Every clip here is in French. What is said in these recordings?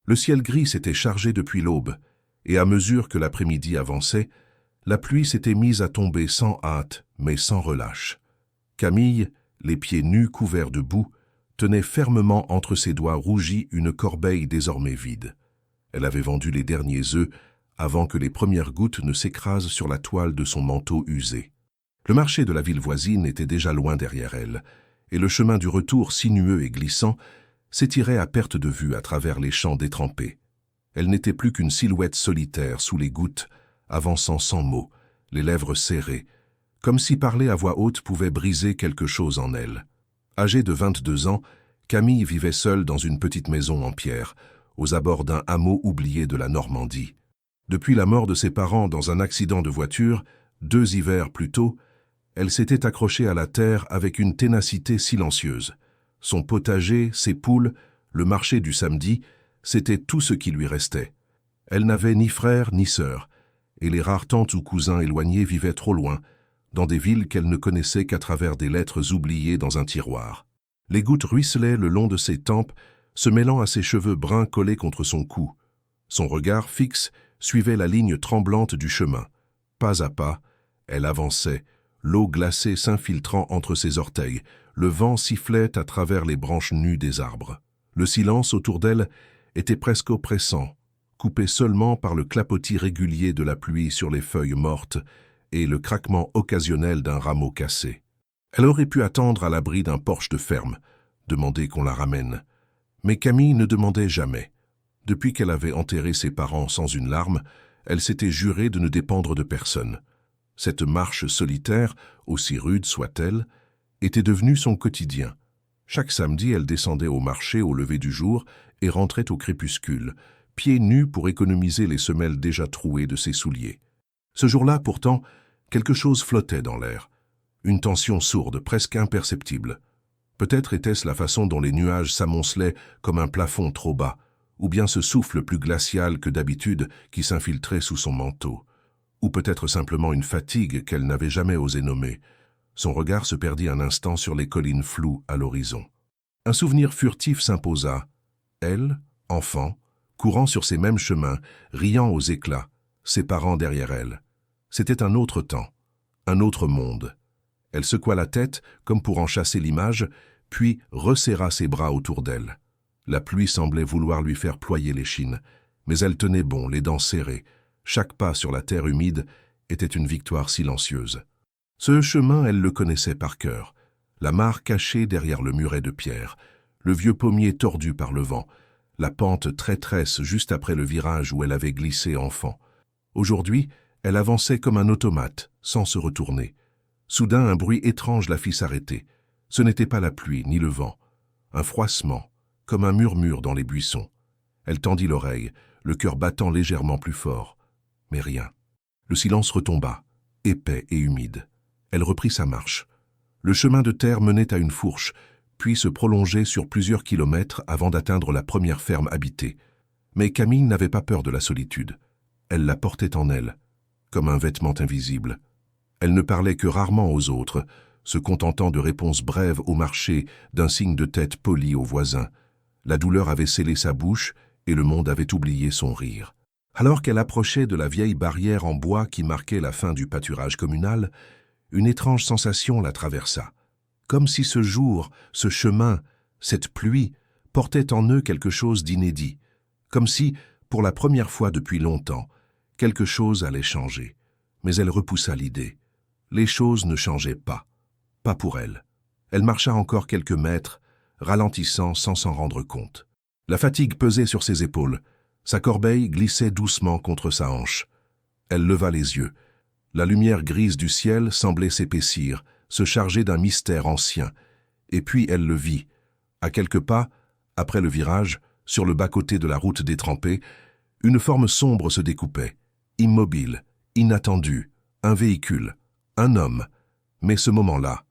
Le ciel gris s'était chargé depuis l'aube, et à mesure que l'après-midi avançait, la pluie s'était mise à tomber sans hâte, mais sans relâche. Camille, les pieds nus couverts de boue, tenait fermement entre ses doigts rougis une corbeille désormais vide. Elle avait vendu les derniers œufs avant que les premières gouttes ne s'écrasent sur la toile de son manteau usé. Le marché de la ville voisine était déjà loin derrière elle, et le chemin du retour sinueux et glissant s'étirait à perte de vue à travers les champs détrempés. Elle n'était plus qu'une silhouette solitaire sous les gouttes, avançant sans mots, les lèvres serrées, comme si parler à voix haute pouvait briser quelque chose en elle. Âgée de 22 ans, Camille vivait seule dans une petite maison en pierre, aux abords d'un hameau oublié de la Normandie. Depuis la mort de ses parents dans un accident de voiture, 2 hivers plus tôt, elle s'était accrochée à la terre avec une ténacité silencieuse. Son potager, ses poules, le marché du samedi, c'était tout ce qui lui restait. Elle n'avait ni frère ni sœur, et les rares tantes ou cousins éloignés vivaient trop loin, dans des villes qu'elle ne connaissait qu'à travers des lettres oubliées dans un tiroir. Les gouttes ruisselaient le long de ses tempes, se mêlant à ses cheveux bruns collés contre son cou. Son regard fixe suivait la ligne tremblante du chemin. Pas à pas, elle avançait, l'eau glacée s'infiltrant entre ses orteils, le vent sifflait à travers les branches nues des arbres. Le silence autour d'elle était presque oppressant, coupé seulement par le clapotis régulier de la pluie sur les feuilles mortes et le craquement occasionnel d'un rameau cassé. Elle aurait pu attendre à l'abri d'un porche de ferme, demander qu'on la ramène. Mais Camille ne demandait jamais. Depuis qu'elle avait enterré ses parents sans une larme, elle s'était jurée de ne dépendre de personne. Cette marche solitaire, aussi rude soit-elle, était devenue son quotidien. Chaque samedi, elle descendait au marché au lever du jour et rentrait au crépuscule, pieds nus pour économiser les semelles déjà trouées de ses souliers. Ce jour-là, pourtant, quelque chose flottait dans l'air. Une tension sourde, presque imperceptible. Peut-être était-ce la façon dont les nuages s'amoncelaient comme un plafond trop bas, ou bien ce souffle plus glacial que d'habitude qui s'infiltrait sous son manteau. Ou peut-être simplement une fatigue qu'elle n'avait jamais osé nommer. Son regard se perdit un instant sur les collines floues à l'horizon. Un souvenir furtif s'imposa. Elle, enfant, courant sur ces mêmes chemins, riant aux éclats, ses parents derrière elle. C'était un autre temps, un autre monde. Elle secoua la tête comme pour en chasser l'image, puis resserra ses bras autour d'elle. La pluie semblait vouloir lui faire ployer l'échine, mais elle tenait bon, les dents serrées. Chaque pas sur la terre humide était une victoire silencieuse. Ce chemin, elle le connaissait par cœur. La mare cachée derrière le muret de pierre, le vieux pommier tordu par le vent, la pente traîtresse juste après le virage où elle avait glissé enfant. Aujourd'hui, elle avançait comme un automate, sans se retourner. Soudain, un bruit étrange la fit s'arrêter. Ce n'était pas la pluie, ni le vent. Un froissement, comme un murmure dans les buissons. Elle tendit l'oreille, le cœur battant légèrement plus fort. Mais rien. Le silence retomba, épais et humide. Elle reprit sa marche. Le chemin de terre menait à une fourche, puis se prolongeait sur plusieurs kilomètres avant d'atteindre la première ferme habitée. Mais Camille n'avait pas peur de la solitude. Elle la portait en elle, comme un vêtement invisible. Elle ne parlait que rarement aux autres, se contentant de réponses brèves au marché, d'un signe de tête poli aux voisins. La douleur avait scellé sa bouche et le monde avait oublié son rire. Alors qu'elle approchait de la vieille barrière en bois qui marquait la fin du pâturage communal, une étrange sensation la traversa. Comme si ce jour, ce chemin, cette pluie, portaient en eux quelque chose d'inédit. Comme si, pour la première fois depuis longtemps, quelque chose allait changer. Mais elle repoussa l'idée. Les choses ne changeaient pas. Pas pour elle. Elle marcha encore quelques mètres, ralentissant sans s'en rendre compte. La fatigue pesait sur ses épaules. Sa corbeille glissait doucement contre sa hanche. Elle leva les yeux. La lumière grise du ciel semblait s'épaissir, se charger d'un mystère ancien. Et puis elle le vit. À quelques pas, après le virage, sur le bas-côté de la route détrempée, une forme sombre se découpait. Immobile, inattendu, un véhicule, un homme. Mais ce moment-là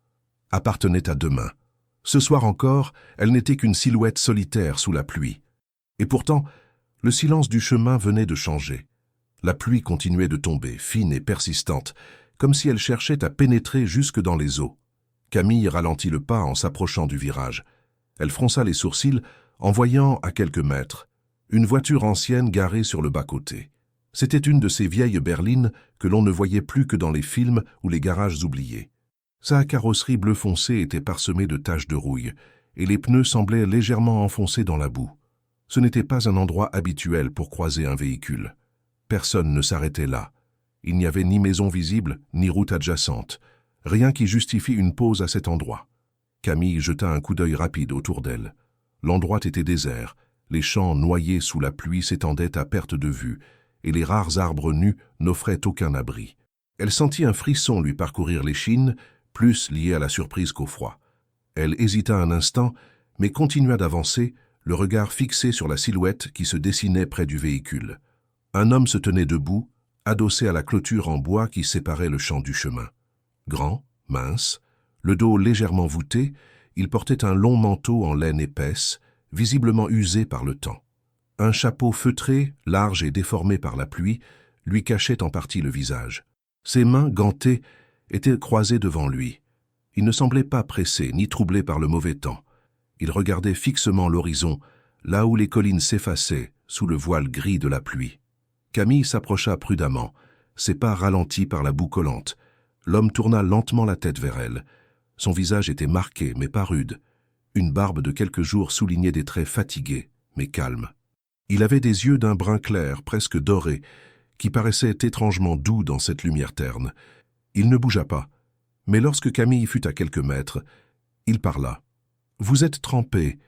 appartenait à demain. Ce soir encore, elle n'était qu'une silhouette solitaire sous la pluie. Et pourtant, le silence du chemin venait de changer. La pluie continuait de tomber, fine et persistante, comme si elle cherchait à pénétrer jusque dans les eaux. Camille ralentit le pas en s'approchant du virage. Elle fronça les sourcils en voyant à quelques mètres Une voiture ancienne garée sur le bas-côté. C'était une de ces vieilles berlines que l'on ne voyait plus que dans les films ou les garages oubliés. Sa carrosserie bleu foncé était parsemée de taches de rouille, et les pneus semblaient légèrement enfoncés dans la boue. Ce n'était pas un endroit habituel pour croiser un véhicule. Personne ne s'arrêtait là. Il n'y avait ni maison visible, ni route adjacente. Rien qui justifie une pause à cet endroit. Camille jeta un coup d'œil rapide autour d'elle. L'endroit était désert, les champs noyés sous la pluie s'étendaient à perte de vue, et les rares arbres nus n'offraient aucun abri. Elle sentit un frisson lui parcourir l'échine, plus lié à la surprise qu'au froid. Elle hésita un instant, mais continua d'avancer, le regard fixé sur la silhouette qui se dessinait près du véhicule. Un homme se tenait debout, adossé à la clôture en bois qui séparait le champ du chemin. Grand, mince, le dos légèrement voûté, il portait un long manteau en laine épaisse, visiblement usé par le temps. Un chapeau feutré, large et déformé par la pluie, lui cachait en partie le visage. Ses mains, gantées, étaient croisées devant lui. Il ne semblait pas pressé ni troublé par le mauvais temps. Il regardait fixement l'horizon, là où les collines s'effaçaient sous le voile gris de la pluie. Camille s'approcha prudemment, ses pas ralentis par la boue collante. L'homme tourna lentement la tête vers elle. Son visage était marqué, mais pas rude. Une barbe de quelques jours soulignait des traits fatigués, mais calmes. Il avait des yeux d'un brun clair, presque doré, qui paraissaient étrangement doux dans cette lumière terne. Il ne bougea pas, mais lorsque Camille fut à quelques mètres, il parla. « Vous êtes trempé, »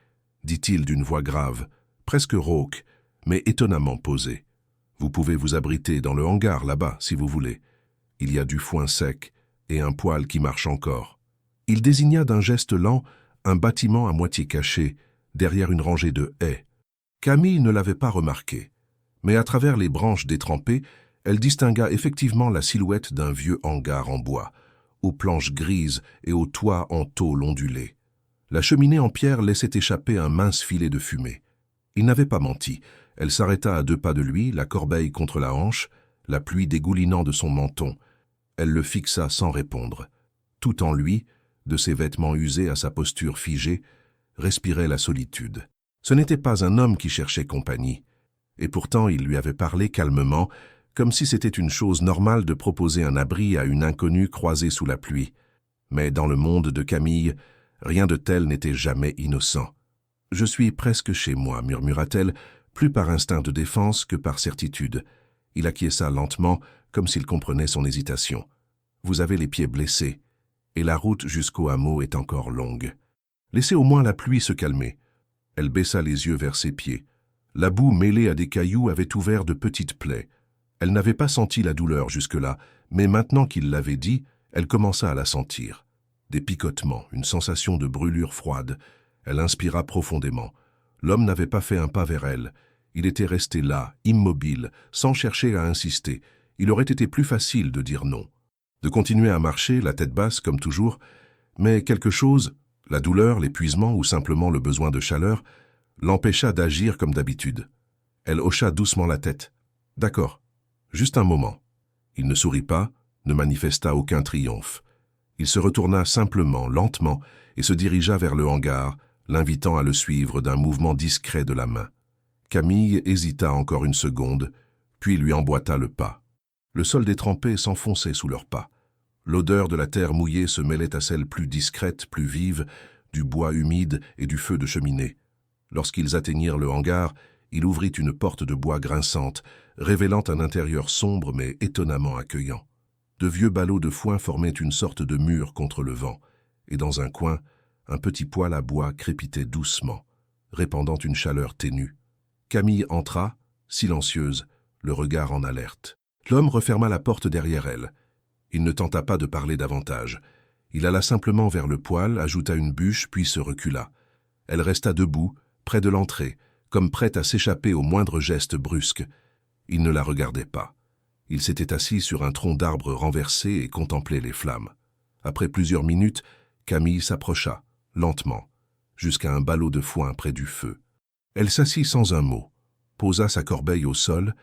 dit-il d'une voix grave, presque rauque, mais étonnamment posée. « Vous pouvez vous abriter dans le hangar là-bas, si vous voulez. Il y a du foin sec et un poêle qui marche encore. » Il désigna d'un geste lent un bâtiment à moitié caché, derrière une rangée de haies. Camille ne l'avait pas remarqué, mais à travers les branches détrempées, elle distingua effectivement la silhouette d'un vieux hangar en bois, aux planches grises et au toit en tôle ondulée. La cheminée en pierre laissait échapper un mince filet de fumée. Il n'avait pas menti. Elle s'arrêta à 2 pas de lui, la corbeille contre la hanche, la pluie dégoulinant de son menton. Elle le fixa sans répondre. Tout en lui, de ses vêtements usés à sa posture figée, respirait la solitude. Ce n'était pas un homme qui cherchait compagnie. Et pourtant il lui avait parlé calmement, comme si c'était une chose normale de proposer un abri à une inconnue croisée sous la pluie. Mais dans le monde de Camille, rien de tel n'était jamais innocent. « Je suis presque chez moi », murmura-t-elle, plus par instinct de défense que par certitude. Il acquiesça lentement, comme s'il comprenait son hésitation. « Vous avez les pieds blessés, et la route jusqu'au hameau est encore longue. Laissez au moins la pluie se calmer. » Elle baissa les yeux vers ses pieds. La boue mêlée à des cailloux avait ouvert de petites plaies. Elle n'avait pas senti la douleur jusque-là, mais maintenant qu'il l'avait dit, elle commença à la sentir. Des picotements, une sensation de brûlure froide. Elle inspira profondément. L'homme n'avait pas fait un pas vers elle. Il était resté là, immobile, sans chercher à insister. Il aurait été plus facile de dire non. De continuer à marcher, la tête basse comme toujours, mais quelque chose, la douleur, l'épuisement ou simplement le besoin de chaleur, l'empêcha d'agir comme d'habitude. Elle hocha doucement la tête. « D'accord, juste un moment. » Il ne sourit pas, ne manifesta aucun triomphe. Il se retourna simplement, lentement, et se dirigea vers le hangar, l'invitant à le suivre d'un mouvement discret de la main. Camille hésita encore une seconde, puis lui emboîta le pas. Le sol détrempé s'enfonçait sous leurs pas. L'odeur de la terre mouillée se mêlait à celle plus discrète, plus vive, du bois humide et du feu de cheminée. Lorsqu'ils atteignirent le hangar, il ouvrit une porte de bois grinçante, révélant un intérieur sombre mais étonnamment accueillant. De vieux ballots de foin formaient une sorte de mur contre le vent, et dans un coin, un petit poêle à bois crépitait doucement, répandant une chaleur ténue. Camille entra, silencieuse, le regard en alerte. L'homme referma la porte derrière elle. Il ne tenta pas de parler davantage. Il alla simplement vers le poêle, ajouta une bûche, puis se recula. Elle resta debout, près de l'entrée, comme prête à s'échapper au moindre geste brusque. Il ne la regardait pas. Il s'était assis sur un tronc d'arbre renversé et contemplait les flammes. Après plusieurs minutes, Camille s'approcha, lentement, jusqu'à un ballot de foin près du feu. Elle s'assit sans un mot, posa sa corbeille au sol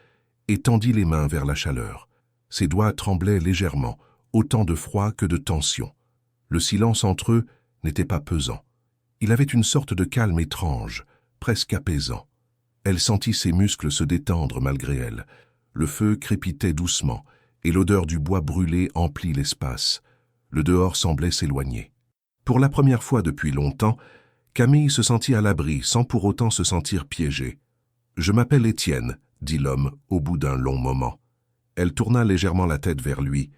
et tendit les mains vers la chaleur. Ses doigts tremblaient légèrement, autant de froid que de tension. Le silence entre eux n'était pas pesant. Il avait une sorte de calme étrange, presque apaisant. Elle sentit ses muscles se détendre malgré elle. Le feu crépitait doucement, et l'odeur du bois brûlé emplit l'espace. Le dehors semblait s'éloigner. Pour la première fois depuis longtemps, Camille se sentit à l'abri sans pour autant se sentir piégée. « Je m'appelle Étienne », dit l'homme au bout d'un long moment. Elle tourna légèrement la tête vers lui.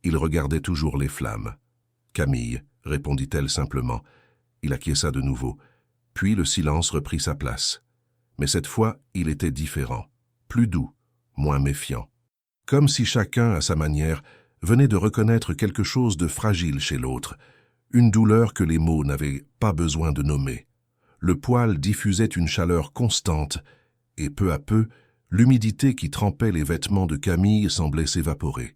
Il regardait toujours les flammes. « Camille », répondit-elle simplement. Il acquiesça de nouveau. Puis le silence reprit sa place. Mais cette fois, il était différent, plus doux, moins méfiant. Comme si chacun, à sa manière, venait de reconnaître quelque chose de fragile chez l'autre, une douleur que les mots n'avaient pas besoin de nommer. Le poêle diffusait une chaleur constante, et peu à peu, l'humidité qui trempait les vêtements de Camille semblait s'évaporer.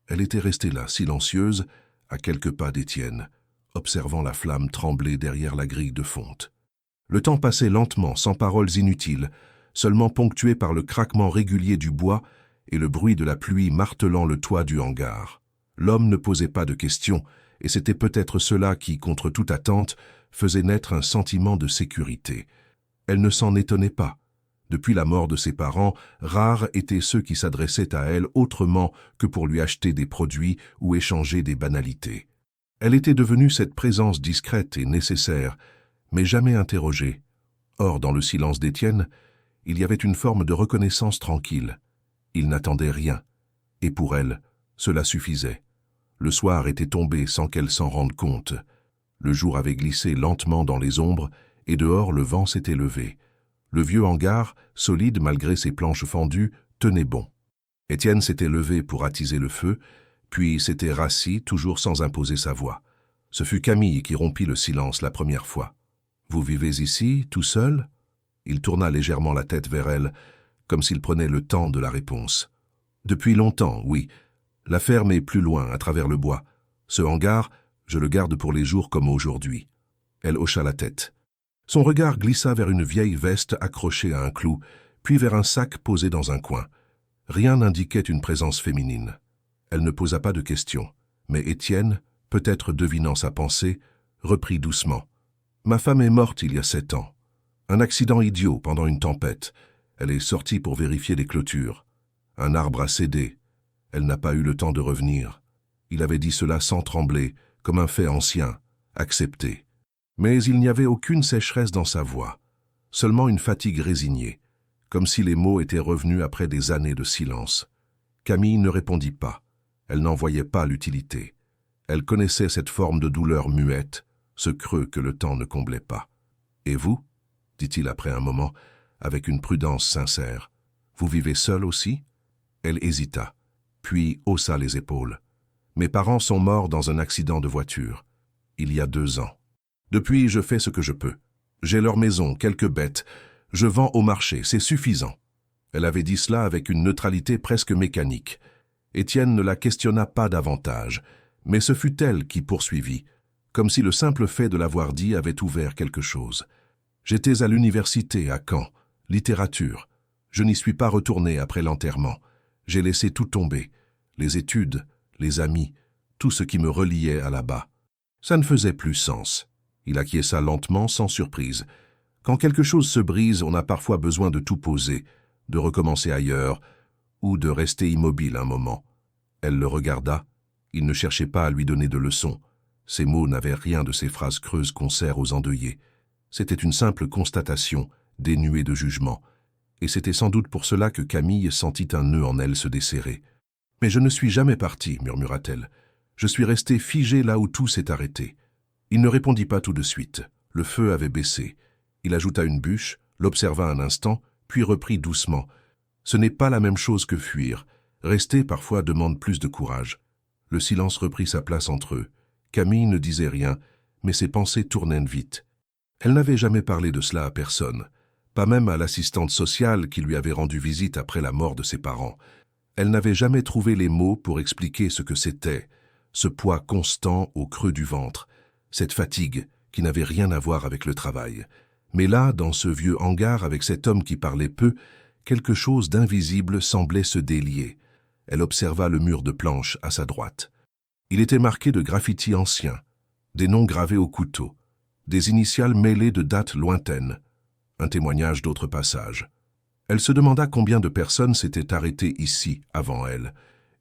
Elle était restée là, silencieuse, à quelques pas d'Étienne, observant la flamme trembler derrière la grille de fonte. Le temps passait lentement, sans paroles inutiles, seulement ponctué par le craquement régulier du bois et le bruit de la pluie martelant le toit du hangar. L'homme ne posait pas de questions, et c'était peut-être cela qui, contre toute attente, faisait naître un sentiment de sécurité. Elle ne s'en étonnait pas. Depuis la mort de ses parents, rares étaient ceux qui s'adressaient à elle autrement que pour lui acheter des produits ou échanger des banalités. Elle était devenue cette présence discrète et nécessaire, mais jamais interrogée. Or, dans le silence d'Étienne, il y avait une forme de reconnaissance tranquille. Il n'attendait rien, et pour elle, cela suffisait. Le soir était tombé sans qu'elle s'en rende compte. Le jour avait glissé lentement dans les ombres, et dehors le vent s'était levé. Le vieux hangar, solide malgré ses planches fendues, tenait bon. Étienne s'était levé pour attiser le feu, puis s'était rassis, toujours sans imposer sa voix. Ce fut Camille qui rompit le silence la première fois. « Vous vivez ici, tout seul ?» Il tourna légèrement la tête vers elle, comme s'il prenait le temps de la réponse. « Depuis longtemps, oui. La ferme est plus loin, à travers le bois. Ce hangar, je le garde pour les jours comme aujourd'hui. » Elle hocha la tête. Son regard glissa vers une vieille veste accrochée à un clou, puis vers un sac posé dans un coin. Rien n'indiquait une présence féminine. Elle ne posa pas de questions, mais Étienne, peut-être devinant sa pensée, reprit doucement. « Ma femme est morte il y a 7 ans. Un accident idiot pendant une tempête. Elle est sortie pour vérifier les clôtures. Un arbre a cédé. Elle n'a pas eu le temps de revenir. » Il avait dit cela sans trembler, comme un fait ancien, accepté. Mais il n'y avait aucune sécheresse dans sa voix, seulement une fatigue résignée, comme si les mots étaient revenus après des années de silence. Camille ne répondit pas. Elle n'en voyait pas l'utilité. Elle connaissait cette forme de douleur muette, ce creux que le temps ne comblait pas. « Et vous ?» dit-il après un moment, avec une prudence sincère. « Vous vivez seule aussi ?» Elle hésita, puis haussa les épaules. « Mes parents sont morts dans un accident de voiture, il y a 2 ans. Depuis, je fais ce que je peux. J'ai leur maison, quelques bêtes. Je vends au marché, c'est suffisant. » Elle avait dit cela avec une neutralité presque mécanique. Étienne ne la questionna pas davantage, mais ce fut elle qui poursuivit, comme si le simple fait de l'avoir dit avait ouvert quelque chose. « J'étais à l'université à Caen, littérature. Je n'y suis pas retourné après l'enterrement. J'ai laissé tout tomber, les études, les amis, tout ce qui me reliait à là-bas. Ça ne faisait plus sens. » Il acquiesça lentement, sans surprise. Quand quelque chose se brise, on a parfois besoin de tout poser, de recommencer ailleurs, ou de rester immobile un moment. Elle le regarda. Il ne cherchait pas à lui donner de leçons. Ses mots n'avaient rien de ces phrases creuses qu'on sert aux endeuillés. C'était une simple constatation, dénuée de jugement. Et c'était sans doute pour cela que Camille sentit un nœud en elle se desserrer. « Mais je ne suis jamais partie, murmura-t-elle. Je suis restée figée là où tout s'est arrêté. » Il ne répondit pas tout de suite. Le feu avait baissé. Il ajouta une bûche, l'observa un instant, puis reprit doucement. « Ce n'est pas la même chose que fuir. Rester, parfois, demande plus de courage. » Le silence reprit sa place entre eux. Camille ne disait rien, mais ses pensées tournaient vite. Elle n'avait jamais parlé de cela à personne, pas même à l'assistante sociale qui lui avait rendu visite après la mort de ses parents. Elle n'avait jamais trouvé les mots pour expliquer ce que c'était, ce poids constant au creux du ventre, cette fatigue qui n'avait rien à voir avec le travail. Mais là, dans ce vieux hangar avec cet homme qui parlait peu, quelque chose d'invisible semblait se délier. Elle observa le mur de planches à sa droite. Il était marqué de graffitis anciens, des noms gravés au couteau, des initiales mêlées de dates lointaines, un témoignage d'autres passages. Elle se demanda combien de personnes s'étaient arrêtées ici avant elle,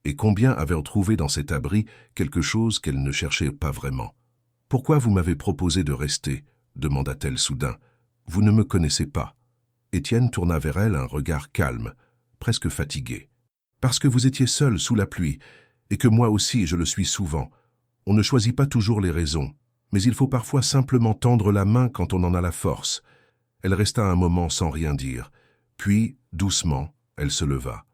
et combien avaient trouvé dans cet abri quelque chose qu'elle ne cherchait pas vraiment. « Pourquoi vous m'avez proposé de rester ?» demanda-t-elle soudain. « Vous ne me connaissez pas. » Étienne tourna vers elle un regard calme, presque fatigué. « Parce que vous étiez seule sous la pluie, et que moi aussi je le suis souvent. On ne choisit pas toujours les raisons, mais il faut parfois simplement tendre la main quand on en a la force. » Elle resta un moment sans rien dire, puis, doucement, elle se leva.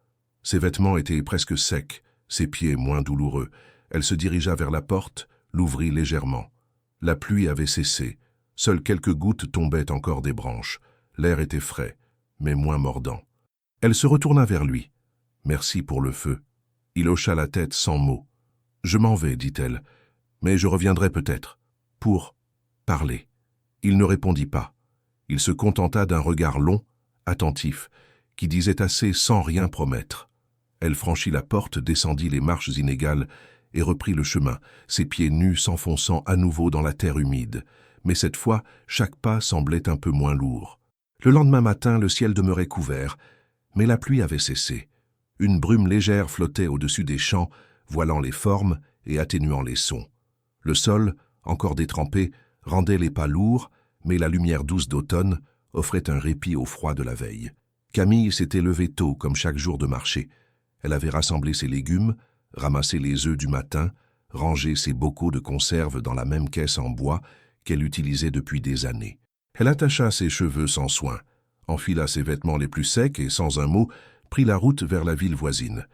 Ses vêtements étaient presque secs, ses pieds moins douloureux. Elle se dirigea vers la porte, l'ouvrit légèrement. La pluie avait cessé, seules quelques gouttes tombaient encore des branches. L'air était frais, mais moins mordant. Elle se retourna vers lui. « Merci pour le feu. » Il hocha la tête sans mot. « Je m'en vais, dit-elle, mais je reviendrai peut-être. Pour parler. » Il ne répondit pas. Il se contenta d'un regard long, attentif, qui disait assez sans rien promettre. Elle franchit la porte, descendit les marches inégales et reprit le chemin, ses pieds nus s'enfonçant à nouveau dans la terre humide. Mais cette fois, chaque pas semblait un peu moins lourd. Le lendemain matin, le ciel demeurait couvert, mais la pluie avait cessé. Une brume légère flottait au-dessus des champs, voilant les formes et atténuant les sons. Le sol, encore détrempé, rendait les pas lourds, mais la lumière douce d'automne offrait un répit au froid de la veille. Camille s'était levée tôt, comme chaque jour de marché. Elle avait rassemblé ses légumes, ramassé les œufs du matin, rangé ses bocaux de conserve dans la même caisse en bois qu'elle utilisait depuis des années. Elle attacha ses cheveux sans soin, enfila ses vêtements les plus secs et, sans un mot, prit la route vers la ville voisine.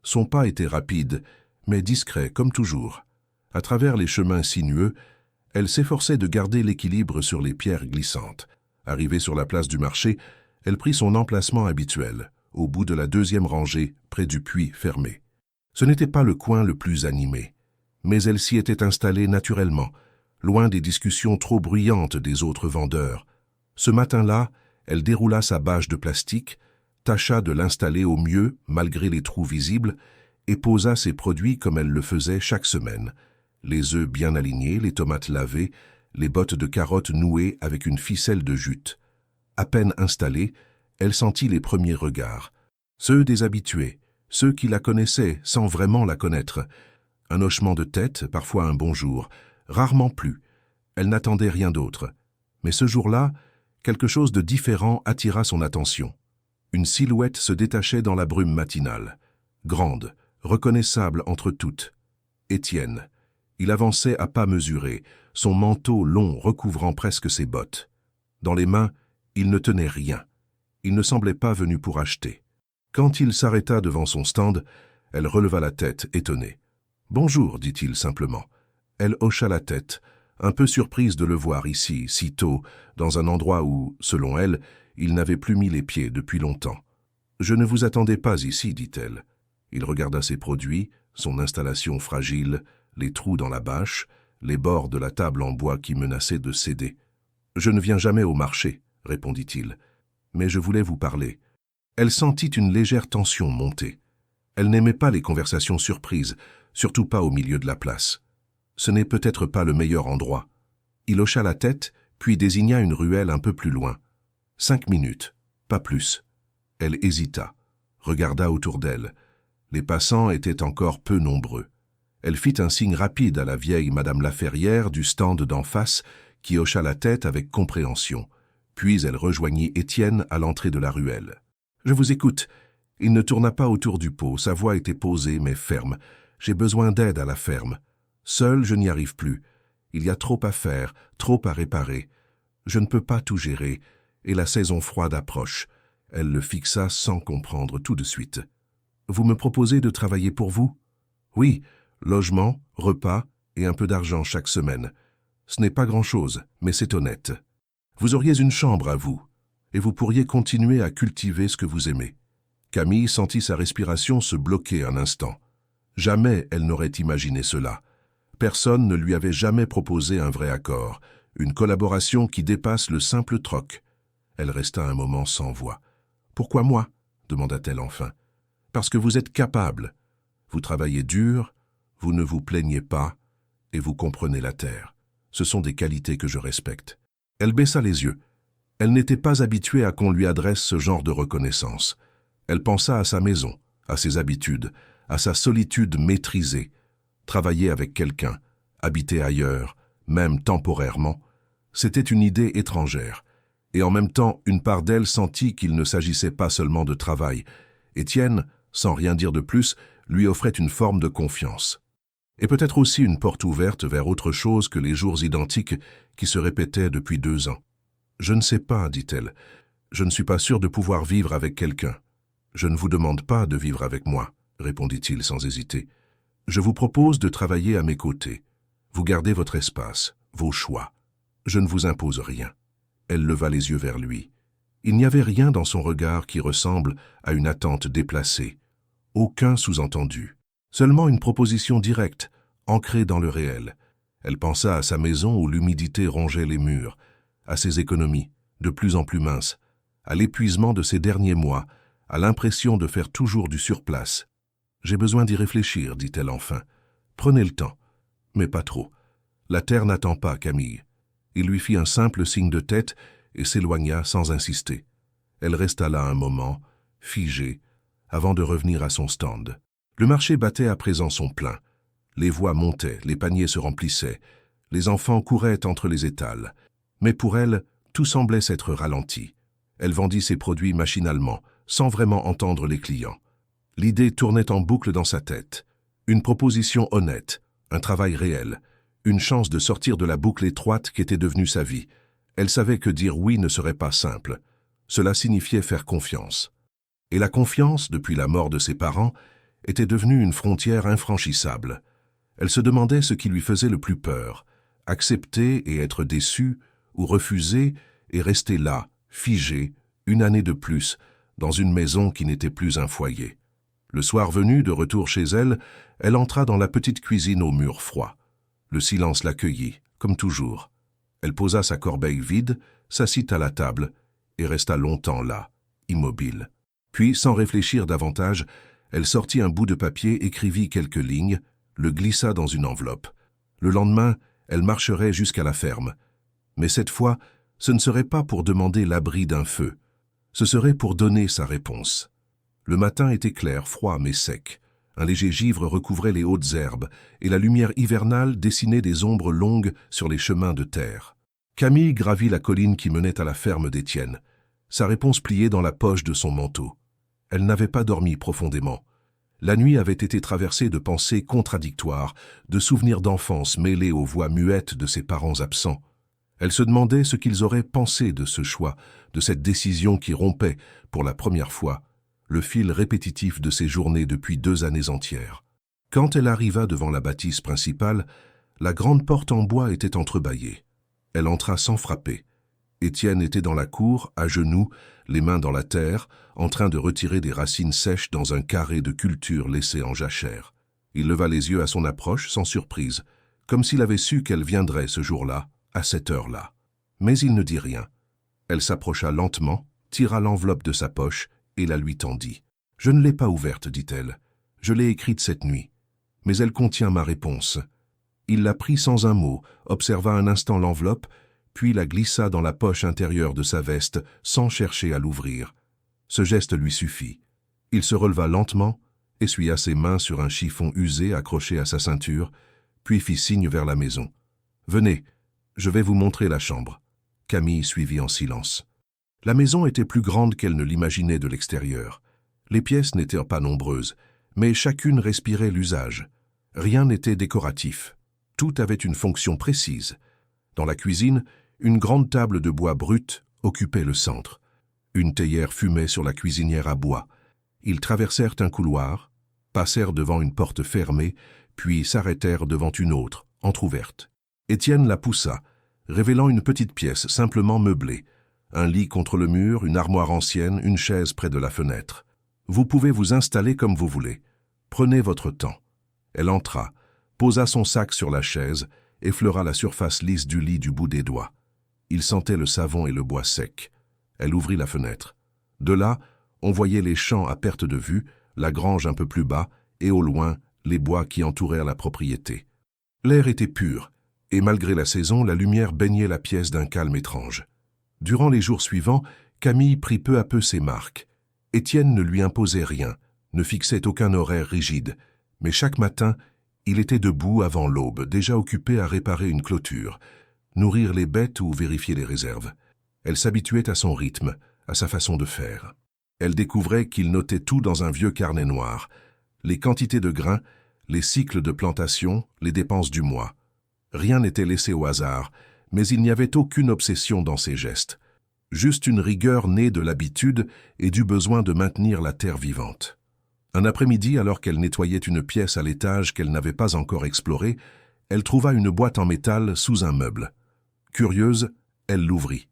Son pas était rapide, mais discret, comme toujours. À travers les chemins sinueux, elle s'efforçait de garder l'équilibre sur les pierres glissantes. Arrivée sur la place du marché, elle prit son emplacement habituel, au bout de la deuxième rangée, près du puits fermé. Ce n'était pas le coin le plus animé, mais elle s'y était installée naturellement, loin des discussions trop bruyantes des autres vendeurs. Ce matin-là, elle déroula sa bâche de plastique, tâcha de l'installer au mieux malgré les trous visibles et posa ses produits comme elle le faisait chaque semaine. Les œufs bien alignés, les tomates lavées, les bottes de carottes nouées avec une ficelle de jute. À peine installée, elle sentit les premiers regards. Ceux des habitués, ceux qui la connaissaient sans vraiment la connaître. Un hochement de tête, parfois un bonjour, rarement plus. Elle n'attendait rien d'autre. Mais ce jour-là, quelque chose de différent attira son attention. Une silhouette se détachait dans la brume matinale. Grande, reconnaissable entre toutes. Étienne. Il avançait à pas mesurés, son manteau long recouvrant presque ses bottes. Dans les mains, il ne tenait rien. Il ne semblait pas venu pour acheter. Quand il s'arrêta devant son stand, elle releva la tête, étonnée. « Bonjour », dit-il simplement. Elle hocha la tête, un peu surprise de le voir ici, si tôt, dans un endroit où, selon elle, il n'avait plus mis les pieds depuis longtemps. « Je ne vous attendais pas ici, dit-elle. » Il regarda ses produits, son installation fragile, les trous dans la bâche, les bords de la table en bois qui menaçaient de céder. « Je ne viens jamais au marché, » répondit-il. « Mais je voulais vous parler. » Elle sentit une légère tension monter. Elle n'aimait pas les conversations surprises, surtout pas au milieu de la place. Ce n'est peut-être pas le meilleur endroit. Il hocha la tête, puis désigna une ruelle un peu plus loin. 5 minutes, pas plus. Elle hésita, regarda autour d'elle. Les passants étaient encore peu nombreux. Elle fit un signe rapide à la vieille Madame Laferrière du stand d'en face, qui hocha la tête avec compréhension. Puis elle rejoignit Étienne à l'entrée de la ruelle. « Je vous écoute. » Il ne tourna pas autour du pot, sa voix était posée mais ferme. « J'ai besoin d'aide à la ferme. Seul, je n'y arrive plus. Il y a trop à faire, trop à réparer. Je ne peux pas tout gérer, et la saison froide approche. » Elle le fixa sans comprendre tout de suite. « Vous me proposez de travailler pour vous ? » ?»« Oui, logement, repas et un peu d'argent chaque semaine. Ce n'est pas grand-chose, mais c'est honnête. Vous auriez une chambre à vous, et vous pourriez continuer à cultiver ce que vous aimez. » Camille sentit sa respiration se bloquer un instant. Jamais elle n'aurait imaginé cela. Personne ne lui avait jamais proposé un vrai accord, une collaboration qui dépasse le simple troc. Elle resta un moment sans voix. « Pourquoi moi ?» demanda-t-elle enfin. « Parce que vous êtes capable. Vous travaillez dur, vous ne vous plaignez pas, et vous comprenez la terre. Ce sont des qualités que je respecte. » Elle baissa les yeux. Elle n'était pas habituée à qu'on lui adresse ce genre de reconnaissance. Elle pensa à sa maison, à ses habitudes, à sa solitude maîtrisée. Travailler avec quelqu'un, habiter ailleurs, même temporairement, c'était une idée étrangère. Et en même temps, une part d'elle sentit qu'il ne s'agissait pas seulement de travail. Étienne, sans rien dire de plus, lui offrait une forme de confiance. Et peut-être aussi une porte ouverte vers autre chose que les jours identiques qui se répétaient depuis 2 ans. « Je ne sais pas, dit-elle. Je ne suis pas sûre de pouvoir vivre avec quelqu'un. Je ne vous demande pas de vivre avec moi, répondit-il sans hésiter. Je vous propose de travailler à mes côtés. Vous gardez votre espace, vos choix. Je ne vous impose rien. » Elle leva les yeux vers lui. Il n'y avait rien dans son regard qui ressemble à une attente déplacée. Aucun sous-entendu. Seulement une proposition directe, ancrée dans le réel. Elle pensa à sa maison où l'humidité rongeait les murs, à ses économies, de plus en plus minces, à l'épuisement de ces derniers mois, à l'impression de faire toujours du surplace. « J'ai besoin d'y réfléchir, dit-elle enfin. Prenez le temps, mais pas trop. La terre n'attend pas, Camille. » Il lui fit un simple signe de tête et s'éloigna sans insister. Elle resta là un moment, figée, avant de revenir à son stand. Le marché battait à présent son plein. Les voix montaient, les paniers se remplissaient, les enfants couraient entre les étals. Mais pour elle, tout semblait s'être ralenti. Elle vendit ses produits machinalement, sans vraiment entendre les clients. L'idée tournait en boucle dans sa tête. Une proposition honnête, un travail réel, une chance de sortir de la boucle étroite qu'était devenue sa vie. Elle savait que dire oui ne serait pas simple. Cela signifiait faire confiance. Et la confiance, depuis la mort de ses parents, était devenue une frontière infranchissable. Elle se demandait ce qui lui faisait le plus peur, accepter et être déçue, ou refuser et rester là, figée, une année de plus, dans une maison qui n'était plus un foyer. Le soir venu, de retour chez elle, elle entra dans la petite cuisine aux murs froids. Le silence l'accueillit, comme toujours. Elle posa sa corbeille vide, s'assit à la table et resta longtemps là, immobile. Puis, sans réfléchir davantage, elle sortit un bout de papier, écrivit quelques lignes, le glissa dans une enveloppe. Le lendemain, elle marcherait jusqu'à la ferme. Mais cette fois, ce ne serait pas pour demander l'abri d'un feu. Ce serait pour donner sa réponse. Le matin était clair, froid mais sec. Un léger givre recouvrait les hautes herbes, et la lumière hivernale dessinait des ombres longues sur les chemins de terre. Camille gravit la colline qui menait à la ferme d'Étienne. Sa réponse pliée dans la poche de son manteau. Elle n'avait pas dormi profondément. La nuit avait été traversée de pensées contradictoires, de souvenirs d'enfance mêlés aux voix muettes de ses parents absents. Elle se demandait ce qu'ils auraient pensé de ce choix, de cette décision qui rompait, pour la première fois, le fil répétitif de ses journées depuis 2 années entières. Quand elle arriva devant la bâtisse principale, la grande porte en bois était entrebâillée. Elle entra sans frapper. Étienne était dans la cour, à genoux, les mains dans la terre, en train de retirer des racines sèches dans un carré de culture laissé en jachère. Il leva les yeux à son approche sans surprise, comme s'il avait su qu'elle viendrait ce jour-là, à cette heure-là. Mais il ne dit rien. Elle s'approcha lentement, tira l'enveloppe de sa poche et la lui tendit. « Je ne l'ai pas ouverte, dit-elle. Je l'ai écrite cette nuit. Mais elle contient ma réponse. » Il la prit sans un mot, observa un instant l'enveloppe, puis la glissa dans la poche intérieure de sa veste sans chercher à l'ouvrir. Ce geste lui suffit. Il se releva lentement, essuya ses mains sur un chiffon usé accroché à sa ceinture, puis fit signe vers la maison. « Venez, je vais vous montrer la chambre. » Camille suivit en silence. La maison était plus grande qu'elle ne l'imaginait de l'extérieur. Les pièces n'étaient pas nombreuses, mais chacune respirait l'usage. Rien n'était décoratif. Tout avait une fonction précise. Dans la cuisine, une grande table de bois brut occupait le centre. Une théière fumait sur la cuisinière à bois. Ils traversèrent un couloir, passèrent devant une porte fermée, puis s'arrêtèrent devant une autre, entr'ouverte. Étienne la poussa, révélant une petite pièce simplement meublée. Un lit contre le mur, une armoire ancienne, une chaise près de la fenêtre. « Vous pouvez vous installer comme vous voulez. Prenez votre temps. » Elle entra, posa son sac sur la chaise, effleura la surface lisse du lit du bout des doigts. Il sentait le savon et le bois sec. Elle ouvrit la fenêtre. De là, on voyait les champs à perte de vue, la grange un peu plus bas, et au loin, les bois qui entourèrent la propriété. L'air était pur, et malgré la saison, la lumière baignait la pièce d'un calme étrange. Durant les jours suivants, Camille prit peu à peu ses marques. Étienne ne lui imposait rien, ne fixait aucun horaire rigide, mais chaque matin, il était debout avant l'aube, déjà occupé à réparer une clôture, nourrir les bêtes ou vérifier les réserves. Elle s'habituait à son rythme, à sa façon de faire. Elle découvrait qu'il notait tout dans un vieux carnet noir, les quantités de grains, les cycles de plantation, les dépenses du mois. Rien n'était laissé au hasard, mais il n'y avait aucune obsession dans ses gestes. Juste une rigueur née de l'habitude et du besoin de maintenir la terre vivante. Un après-midi, alors qu'elle nettoyait une pièce à l'étage qu'elle n'avait pas encore explorée, elle trouva une boîte en métal sous un meuble. Curieuse, elle l'ouvrit.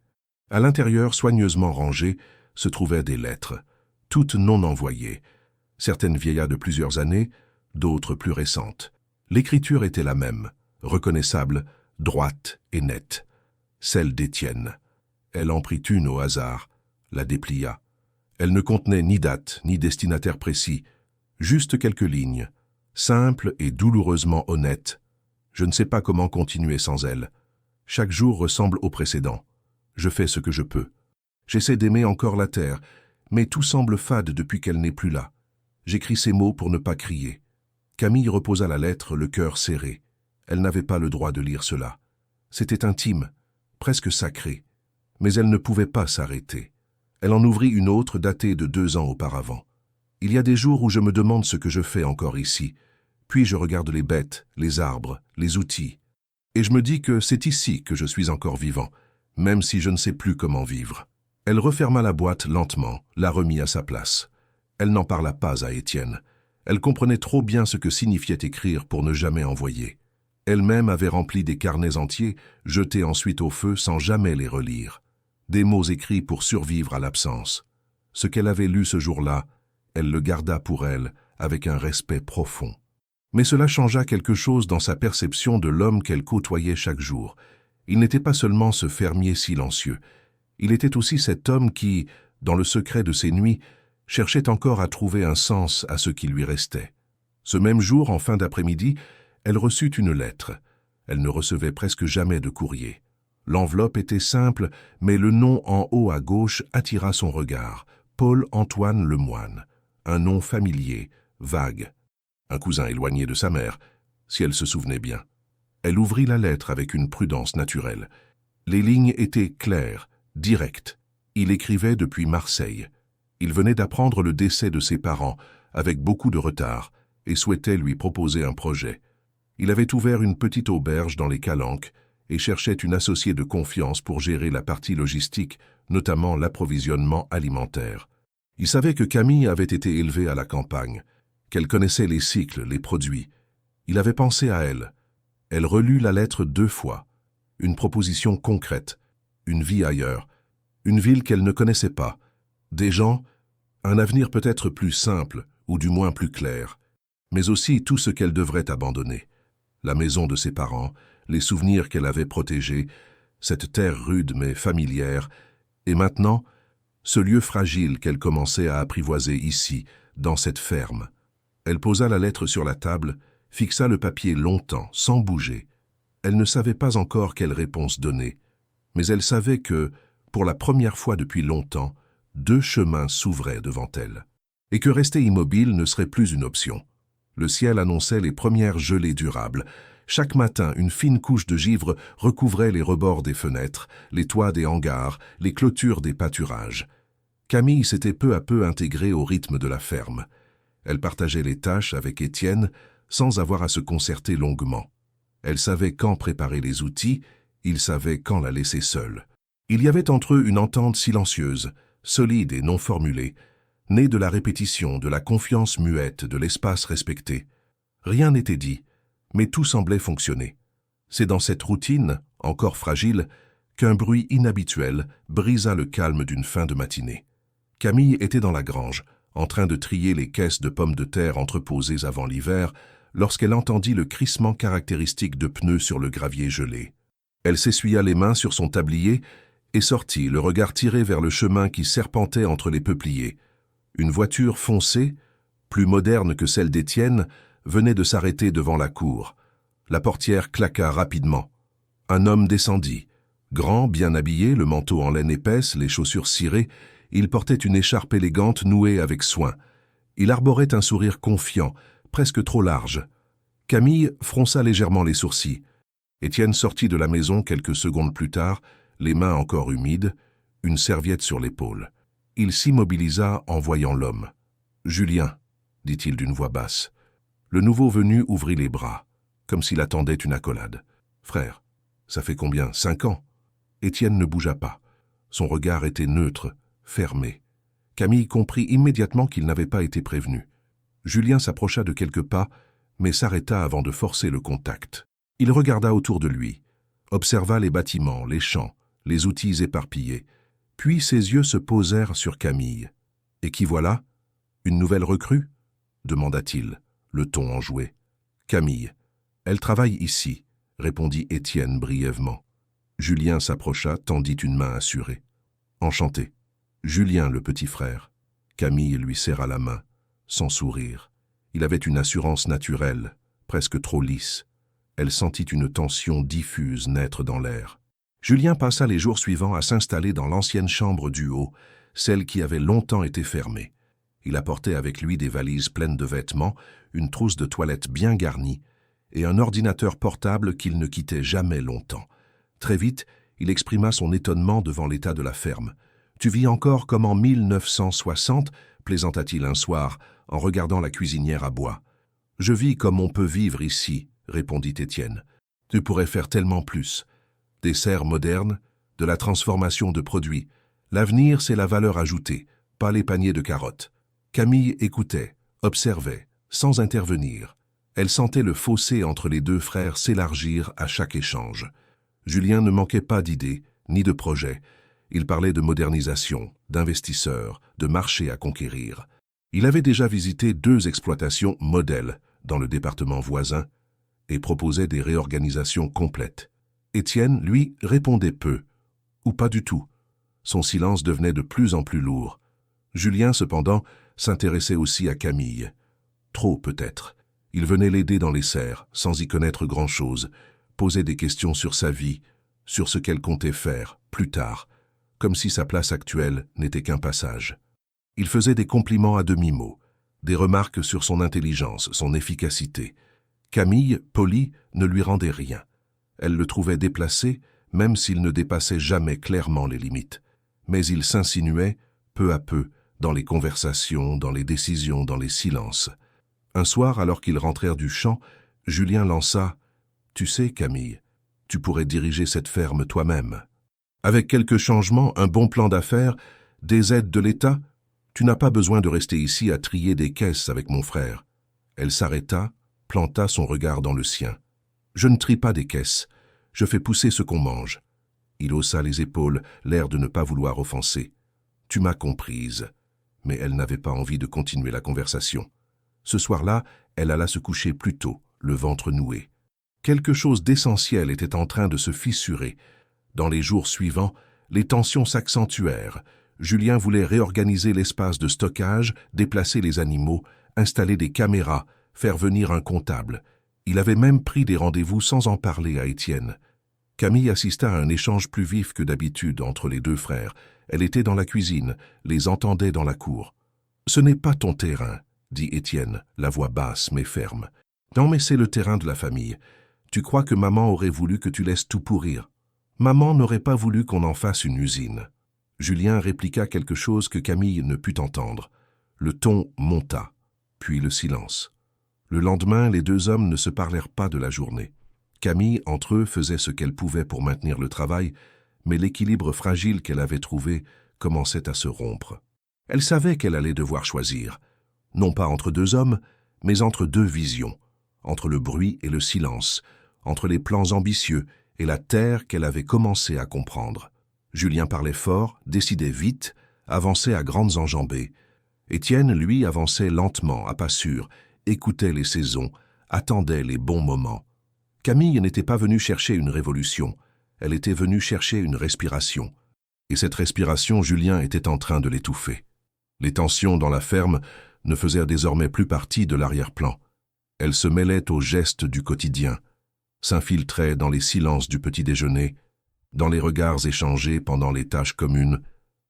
À l'intérieur, soigneusement rangées, se trouvaient des lettres, toutes non envoyées, certaines vieillards de plusieurs années, d'autres plus récentes. L'écriture était la même, reconnaissable, droite et nette, celle d'Étienne. Elle en prit une au hasard, la déplia. Elle ne contenait ni date, ni destinataire précis, juste quelques lignes, simples et douloureusement honnêtes. Je ne sais pas comment continuer sans elle. Chaque jour ressemble au précédent. Je fais ce que je peux. J'essaie d'aimer encore la terre, mais tout semble fade depuis qu'elle n'est plus là. J'écris ces mots pour ne pas crier. Camille reposa la lettre, le cœur serré. Elle n'avait pas le droit de lire cela. C'était intime, presque sacré. Mais elle ne pouvait pas s'arrêter. Elle en ouvrit une autre datée de 2 ans auparavant. Il y a des jours où je me demande ce que je fais encore ici. Puis je regarde les bêtes, les arbres, les outils. Et je me dis que c'est ici que je suis encore vivant, même si je ne sais plus comment vivre. Elle referma la boîte lentement, la remit à sa place. Elle n'en parla pas à Étienne. Elle comprenait trop bien ce que signifiait écrire pour ne jamais envoyer. Elle-même avait rempli des carnets entiers, jetés ensuite au feu sans jamais les relire. Des mots écrits pour survivre à l'absence. Ce qu'elle avait lu ce jour-là, elle le garda pour elle, avec un respect profond. Mais cela changea quelque chose dans sa perception de l'homme qu'elle côtoyait chaque jour. Il n'était pas seulement ce fermier silencieux. Il était aussi cet homme qui, dans le secret de ses nuits, cherchait encore à trouver un sens à ce qui lui restait. Ce même jour, en fin d'après-midi, elle reçut une lettre. Elle ne recevait presque jamais de courrier. L'enveloppe était simple, mais le nom en haut à gauche attira son regard. Paul-Antoine Lemoine. Un nom familier, vague. Un cousin éloigné de sa mère, si elle se souvenait bien. Elle ouvrit la lettre avec une prudence naturelle. Les lignes étaient claires, directes. Il écrivait depuis Marseille. Il venait d'apprendre le décès de ses parents, avec beaucoup de retard, et souhaitait lui proposer un projet. Il avait ouvert une petite auberge dans les Calanques et cherchait une associée de confiance pour gérer la partie logistique, notamment l'approvisionnement alimentaire. Il savait que Camille avait été élevée à la campagne, qu'elle connaissait les cycles, les produits. Il avait pensé à elle. Elle relut la lettre 2 fois. Une proposition concrète, une vie ailleurs, une ville qu'elle ne connaissait pas, des gens, un avenir peut-être plus simple, ou du moins plus clair, mais aussi tout ce qu'elle devrait abandonner. La maison de ses parents, les souvenirs qu'elle avait protégés, cette terre rude mais familière, et maintenant, ce lieu fragile qu'elle commençait à apprivoiser ici, dans cette ferme. Elle posa la lettre sur la table, fixa le papier longtemps, sans bouger. Elle ne savait pas encore quelle réponse donner, mais elle savait que, pour la première fois depuis longtemps, 2 chemins s'ouvraient devant elle, et que rester immobile ne serait plus une option. Le ciel annonçait les premières gelées durables. Chaque matin, une fine couche de givre recouvrait les rebords des fenêtres, les toits des hangars, les clôtures des pâturages. Camille s'était peu à peu intégrée au rythme de la ferme. Elle partageait les tâches avec Étienne sans avoir à se concerter longuement. Elle savait quand préparer les outils, il savait quand la laisser seule. Il y avait entre eux une entente silencieuse, solide et non formulée, née de la répétition, de la confiance muette, de l'espace respecté. Rien n'était dit, mais tout semblait fonctionner. C'est dans cette routine, encore fragile, qu'un bruit inhabituel brisa le calme d'une fin de matinée. Camille était dans la grange, en train de trier les caisses de pommes de terre entreposées avant l'hiver, lorsqu'elle entendit le crissement caractéristique de pneus sur le gravier gelé. Elle s'essuya les mains sur son tablier et sortit, le regard tiré vers le chemin qui serpentait entre les peupliers. Une voiture foncée, plus moderne que celle d'Étienne, venait de s'arrêter devant la cour. La portière claqua rapidement. Un homme descendit. Grand, bien habillé, le manteau en laine épaisse, les chaussures cirées, il portait une écharpe élégante nouée avec soin. Il arborait un sourire confiant, presque trop large. Camille fronça légèrement les sourcils. Étienne sortit de la maison quelques secondes plus tard, les mains encore humides, une serviette sur l'épaule. Il s'immobilisa en voyant l'homme. « Julien », dit-il d'une voix basse. Le nouveau venu ouvrit les bras, comme s'il attendait une accolade. « Frère, ça fait combien, 5 ans ?» Étienne ne bougea pas. Son regard était neutre, fermé. Camille comprit immédiatement qu'il n'avait pas été prévenu. Julien s'approcha de quelques pas, mais s'arrêta avant de forcer le contact. Il regarda autour de lui, observa les bâtiments, les champs, les outils éparpillés, puis ses yeux se posèrent sur Camille. « Et qui voilà? Une nouvelle recrue ?» demanda-t-il, le ton enjoué. « Camille. Elle travaille ici », répondit Étienne brièvement. Julien s'approcha, tendit une main assurée. « Enchanté. Julien, le petit frère. » Camille lui serra la main, sans sourire. Il avait une assurance naturelle, presque trop lisse. Elle sentit une tension diffuse naître dans l'air. Julien passa les jours suivants à s'installer dans l'ancienne chambre du haut, celle qui avait longtemps été fermée. Il apportait avec lui des valises pleines de vêtements, une trousse de toilette bien garnie et un ordinateur portable qu'il ne quittait jamais longtemps. Très vite, il exprima son étonnement devant l'état de la ferme. « Tu vis encore comme en 1960 ?» plaisanta-t-il un soir, en regardant la cuisinière à bois. « Je vis comme on peut vivre ici », répondit Étienne. « Tu pourrais faire tellement plus. Des serres modernes, de la transformation de produits. L'avenir, c'est la valeur ajoutée, pas les paniers de carottes. » Camille écoutait, observait, sans intervenir. Elle sentait le fossé entre les deux frères s'élargir à chaque échange. Julien ne manquait pas d'idées, ni de projets. Il parlait de modernisation, d'investisseurs, de marchés à conquérir. Il avait déjà visité 2 exploitations modèles dans le département voisin et proposait des réorganisations complètes. Étienne, lui, répondait peu, ou pas du tout. Son silence devenait de plus en plus lourd. Julien, cependant, s'intéressait aussi à Camille. Trop, peut-être. Il venait l'aider dans les serres, sans y connaître grand-chose, posait des questions sur sa vie, sur ce qu'elle comptait faire, plus tard, comme si sa place actuelle n'était qu'un passage. Il faisait des compliments à demi-mot, des remarques sur son intelligence, son efficacité. Camille, polie, ne lui rendait rien. Elle le trouvait déplacé, même s'il ne dépassait jamais clairement les limites. Mais il s'insinuait, peu à peu, dans les conversations, dans les décisions, dans les silences. Un soir, alors qu'ils rentrèrent du champ, Julien lança « Tu sais, Camille, tu pourrais diriger cette ferme toi-même. Avec quelques changements, un bon plan d'affaires, des aides de l'État, tu n'as pas besoin de rester ici à trier des caisses avec mon frère. » Elle s'arrêta, planta son regard dans le sien. « Je ne trie pas des caisses, je fais pousser ce qu'on mange. » Il haussa les épaules, l'air de ne pas vouloir offenser. « Tu m'as comprise. » Mais elle n'avait pas envie de continuer la conversation. Ce soir-là, elle alla se coucher plus tôt, le ventre noué. Quelque chose d'essentiel était en train de se fissurer. Dans les jours suivants, les tensions s'accentuèrent. Julien voulait réorganiser l'espace de stockage, déplacer les animaux, installer des caméras, faire venir un comptable. Il avait même pris des rendez-vous sans en parler à Étienne. Camille assista à un échange plus vif que d'habitude entre les 2 frères. Elle était dans la cuisine, les entendait dans la cour. « Ce n'est pas ton terrain », dit Étienne, la voix basse mais ferme. « Non, mais c'est le terrain de la famille. Tu crois que maman aurait voulu que tu laisses tout pourrir? Maman n'aurait pas voulu qu'on en fasse une usine. » Julien répliqua quelque chose que Camille ne put entendre. Le ton monta, puis le silence. Le lendemain, les 2 hommes ne se parlèrent pas de la journée. Camille, entre eux, faisait ce qu'elle pouvait pour maintenir le travail, mais l'équilibre fragile qu'elle avait trouvé commençait à se rompre. Elle savait qu'elle allait devoir choisir, non pas entre 2 hommes, mais entre 2 visions, entre le bruit et le silence, entre les plans ambitieux et la terre qu'elle avait commencé à comprendre. Julien parlait fort, décidait vite, avançait à grandes enjambées. Étienne, lui, avançait lentement, à pas sûrs, écoutait les saisons, attendait les bons moments. Camille n'était pas venue chercher une révolution, elle était venue chercher une respiration. Et cette respiration, Julien était en train de l'étouffer. Les tensions dans la ferme ne faisaient désormais plus partie de l'arrière-plan. Elles se mêlaient aux gestes du quotidien, s'infiltraient dans les silences du petit déjeuner, dans les regards échangés pendant les tâches communes,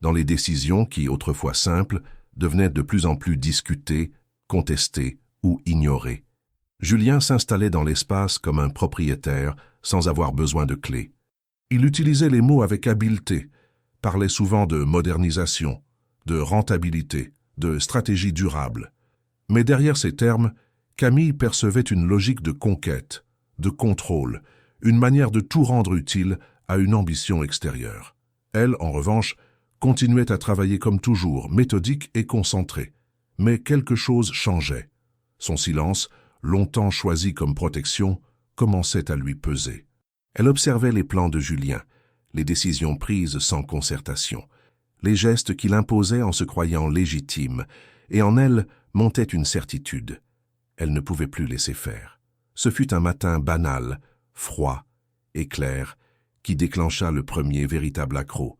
dans les décisions qui, autrefois simples, devenaient de plus en plus discutées, contestées ou ignorées. Julien s'installait dans l'espace comme un propriétaire sans avoir besoin de clés. Il utilisait les mots avec habileté, parlait souvent de modernisation, de rentabilité, de stratégie durable. Mais derrière ces termes, Camille percevait une logique de conquête, de contrôle, une manière de tout rendre utile à une ambition extérieure. Elle, en revanche, continuait à travailler comme toujours, méthodique et concentrée. Mais quelque chose changeait. Son silence, longtemps choisi comme protection, commençait à lui peser. Elle observait les plans de Julien, les décisions prises sans concertation, les gestes qu'il imposait en se croyant légitime, et en elle montait une certitude. Elle ne pouvait plus laisser faire. Ce fut un matin banal, froid et clair, qui déclencha le premier véritable accroc.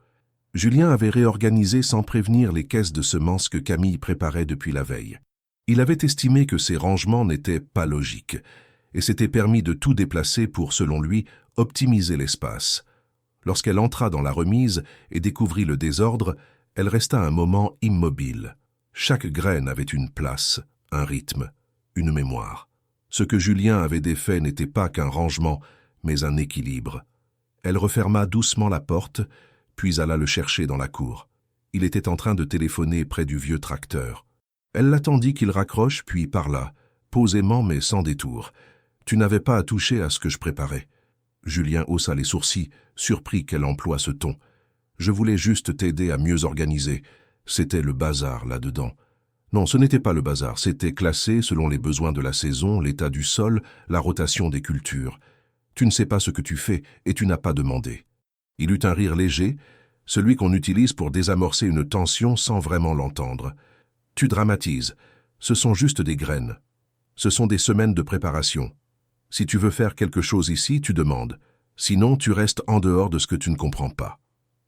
Julien avait réorganisé sans prévenir les caisses de semences que Camille préparait depuis la veille. Il avait estimé que ces rangements n'étaient pas logiques, et s'était permis de tout déplacer pour, selon lui, optimiser l'espace. Lorsqu'elle entra dans la remise et découvrit le désordre, elle resta un moment immobile. Chaque graine avait une place, un rythme, une mémoire. Ce que Julien avait défait n'était pas qu'un rangement, mais un équilibre. Elle referma doucement la porte, puis alla le chercher dans la cour. Il était en train de téléphoner près du vieux tracteur. Elle l'attendit qu'il raccroche, puis parla, posément mais sans détour. « Tu n'avais pas à toucher à ce que je préparais. » Julien haussa les sourcils, surpris qu'elle emploie ce ton. « Je voulais juste t'aider à mieux organiser. C'était le bazar là-dedans. » Non, ce n'était pas le bazar, c'était classé selon les besoins de la saison, l'état du sol, la rotation des cultures. Tu ne sais pas ce que tu fais et tu n'as pas demandé. Il eut un rire léger, celui qu'on utilise pour désamorcer une tension sans vraiment l'entendre. Tu dramatises. Ce sont juste des graines. Ce sont des semaines de préparation. Si tu veux faire quelque chose ici, tu demandes. Sinon, tu restes en dehors de ce que tu ne comprends pas.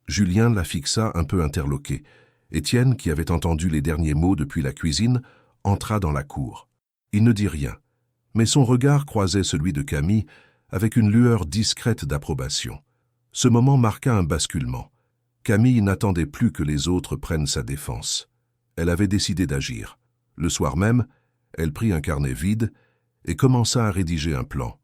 Julien la fixa un peu interloqué. Étienne, qui avait entendu les derniers mots depuis la cuisine, entra dans la cour. Il ne dit rien, mais son regard croisait celui de Camille avec une lueur discrète d'approbation. Ce moment marqua un basculement. Camille n'attendait plus que les autres prennent sa défense. Elle avait décidé d'agir. Le soir même, elle prit un carnet vide et commença à rédiger un plan.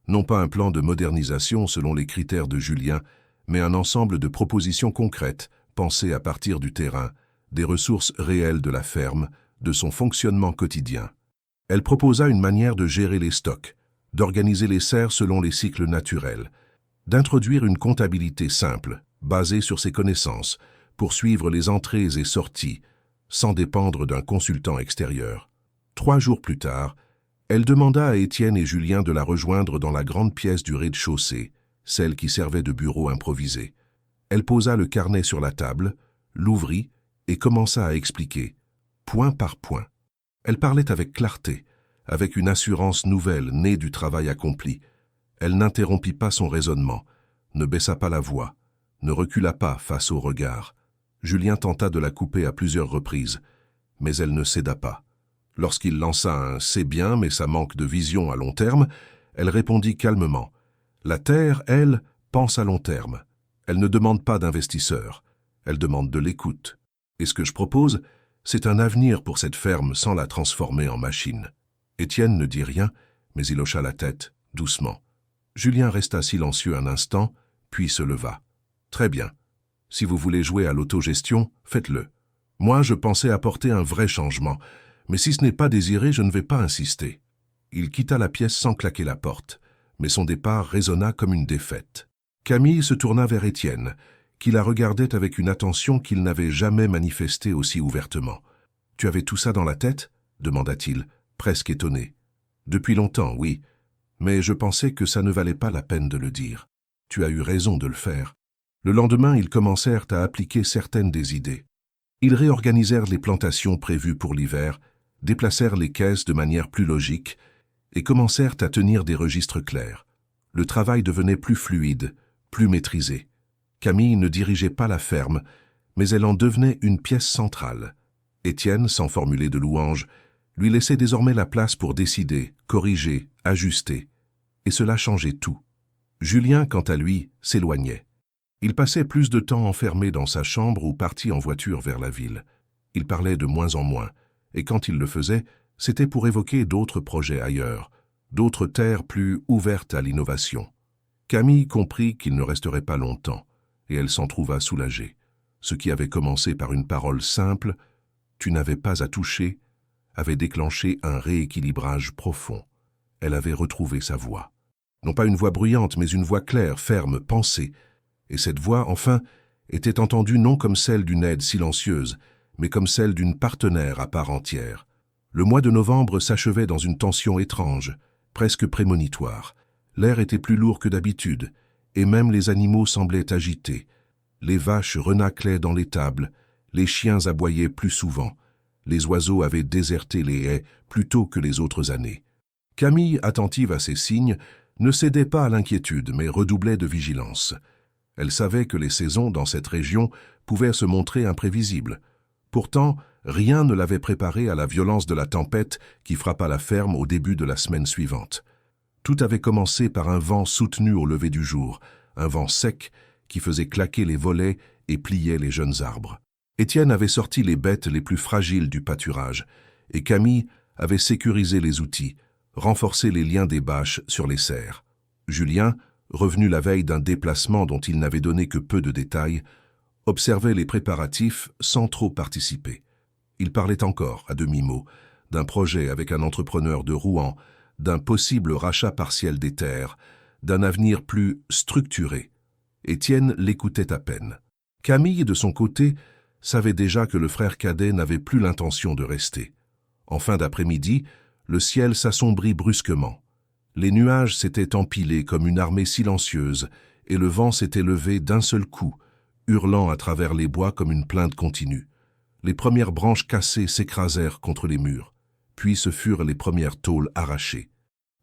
Non pas un plan de modernisation selon les critères de Julien, mais un ensemble de propositions concrètes, pensées à partir du terrain, des ressources réelles de la ferme, de son fonctionnement quotidien. Elle proposa une manière de gérer les stocks, d'organiser les serres selon les cycles naturels, d'introduire une comptabilité simple, basée sur ses connaissances, pour suivre les entrées et sorties, sans dépendre d'un consultant extérieur. 3 jours plus tard, elle demanda à Étienne et Julien de la rejoindre dans la grande pièce du rez-de-chaussée, celle qui servait de bureau improvisé. Elle posa le carnet sur la table, l'ouvrit et commença à expliquer, point par point. Elle parlait avec clarté, avec une assurance nouvelle née du travail accompli. Elle n'interrompit pas son raisonnement, ne baissa pas la voix, ne recula pas face au regard. Julien tenta de la couper à plusieurs reprises, mais elle ne céda pas. Lorsqu'il lança un « c'est bien, mais ça manque de vision à long terme », elle répondit calmement. La terre, elle, pense à long terme. Elle ne demande pas d'investisseurs, elle demande de l'écoute. Et ce que je propose, c'est un avenir pour cette ferme sans la transformer en machine. Étienne ne dit rien, mais il hocha la tête, doucement. Julien resta silencieux un instant, puis se leva. Très bien. Si vous voulez jouer à l'autogestion, faites-le. Moi, je pensais apporter un vrai changement, mais si ce n'est pas désiré, je ne vais pas insister. Il quitta la pièce sans claquer la porte, mais son départ résonna comme une défaite. Camille se tourna vers Étienne, qui la regardait avec une attention qu'il n'avait jamais manifestée aussi ouvertement. « Tu avais tout ça dans la tête » demanda-t-il, presque étonné. « Depuis longtemps, oui, mais je pensais que ça ne valait pas la peine de le dire. Tu as eu raison de le faire. » Le lendemain, ils commencèrent à appliquer certaines des idées. Ils réorganisèrent les plantations prévues pour l'hiver, déplacèrent les caisses de manière plus logique et commencèrent à tenir des registres clairs. Le travail devenait plus fluide, plus maîtrisé. Camille ne dirigeait pas la ferme, mais elle en devenait une pièce centrale. Étienne, sans formuler de louanges, lui laissait désormais la place pour décider, corriger, ajuster. Et cela changeait tout. Julien, quant à lui, s'éloignait. Il passait plus de temps enfermé dans sa chambre ou parti en voiture vers la ville. Il parlait de moins en moins, et quand il le faisait, c'était pour évoquer d'autres projets ailleurs, d'autres terres plus ouvertes à l'innovation. Camille comprit qu'il ne resterait pas longtemps, et elle s'en trouva soulagée. Ce qui avait commencé par une parole simple, « Tu n'avais pas à toucher », avait déclenché un rééquilibrage profond. Elle avait retrouvé sa voix. Non pas une voix bruyante, mais une voix claire, ferme, pensée. Et cette voix, enfin, était entendue non comme celle d'une aide silencieuse, mais comme celle d'une partenaire à part entière. Le mois de novembre s'achevait dans une tension étrange, presque prémonitoire. L'air était plus lourd que d'habitude, et même les animaux semblaient agités. Les vaches renâclaient dans l'étable, les chiens aboyaient plus souvent. Les oiseaux avaient déserté les haies plus tôt que les autres années. Camille, attentive à ces signes, ne cédait pas à l'inquiétude, mais redoublait de vigilance. Elle savait que les saisons dans cette région pouvaient se montrer imprévisibles. Pourtant, rien ne l'avait préparée à la violence de la tempête qui frappa la ferme au début de la semaine suivante. Tout avait commencé par un vent soutenu au lever du jour, un vent sec qui faisait claquer les volets et pliait les jeunes arbres. Étienne avait sorti les bêtes les plus fragiles du pâturage, et Camille avait sécurisé les outils, renforcé les liens des bâches sur les serres. Julien, revenu la veille d'un déplacement dont il n'avait donné que peu de détails, observait les préparatifs sans trop participer. Il parlait encore, à demi-mot, d'un projet avec un entrepreneur de Rouen, d'un possible rachat partiel des terres, d'un avenir plus structuré. Étienne l'écoutait à peine. Camille, de son côté, savait déjà que le frère cadet n'avait plus l'intention de rester. En fin d'après-midi, le ciel s'assombrit brusquement. Les nuages s'étaient empilés comme une armée silencieuse, et le vent s'était levé d'un seul coup, hurlant à travers les bois comme une plainte continue. Les premières branches cassées s'écrasèrent contre les murs, puis ce furent les premières tôles arrachées.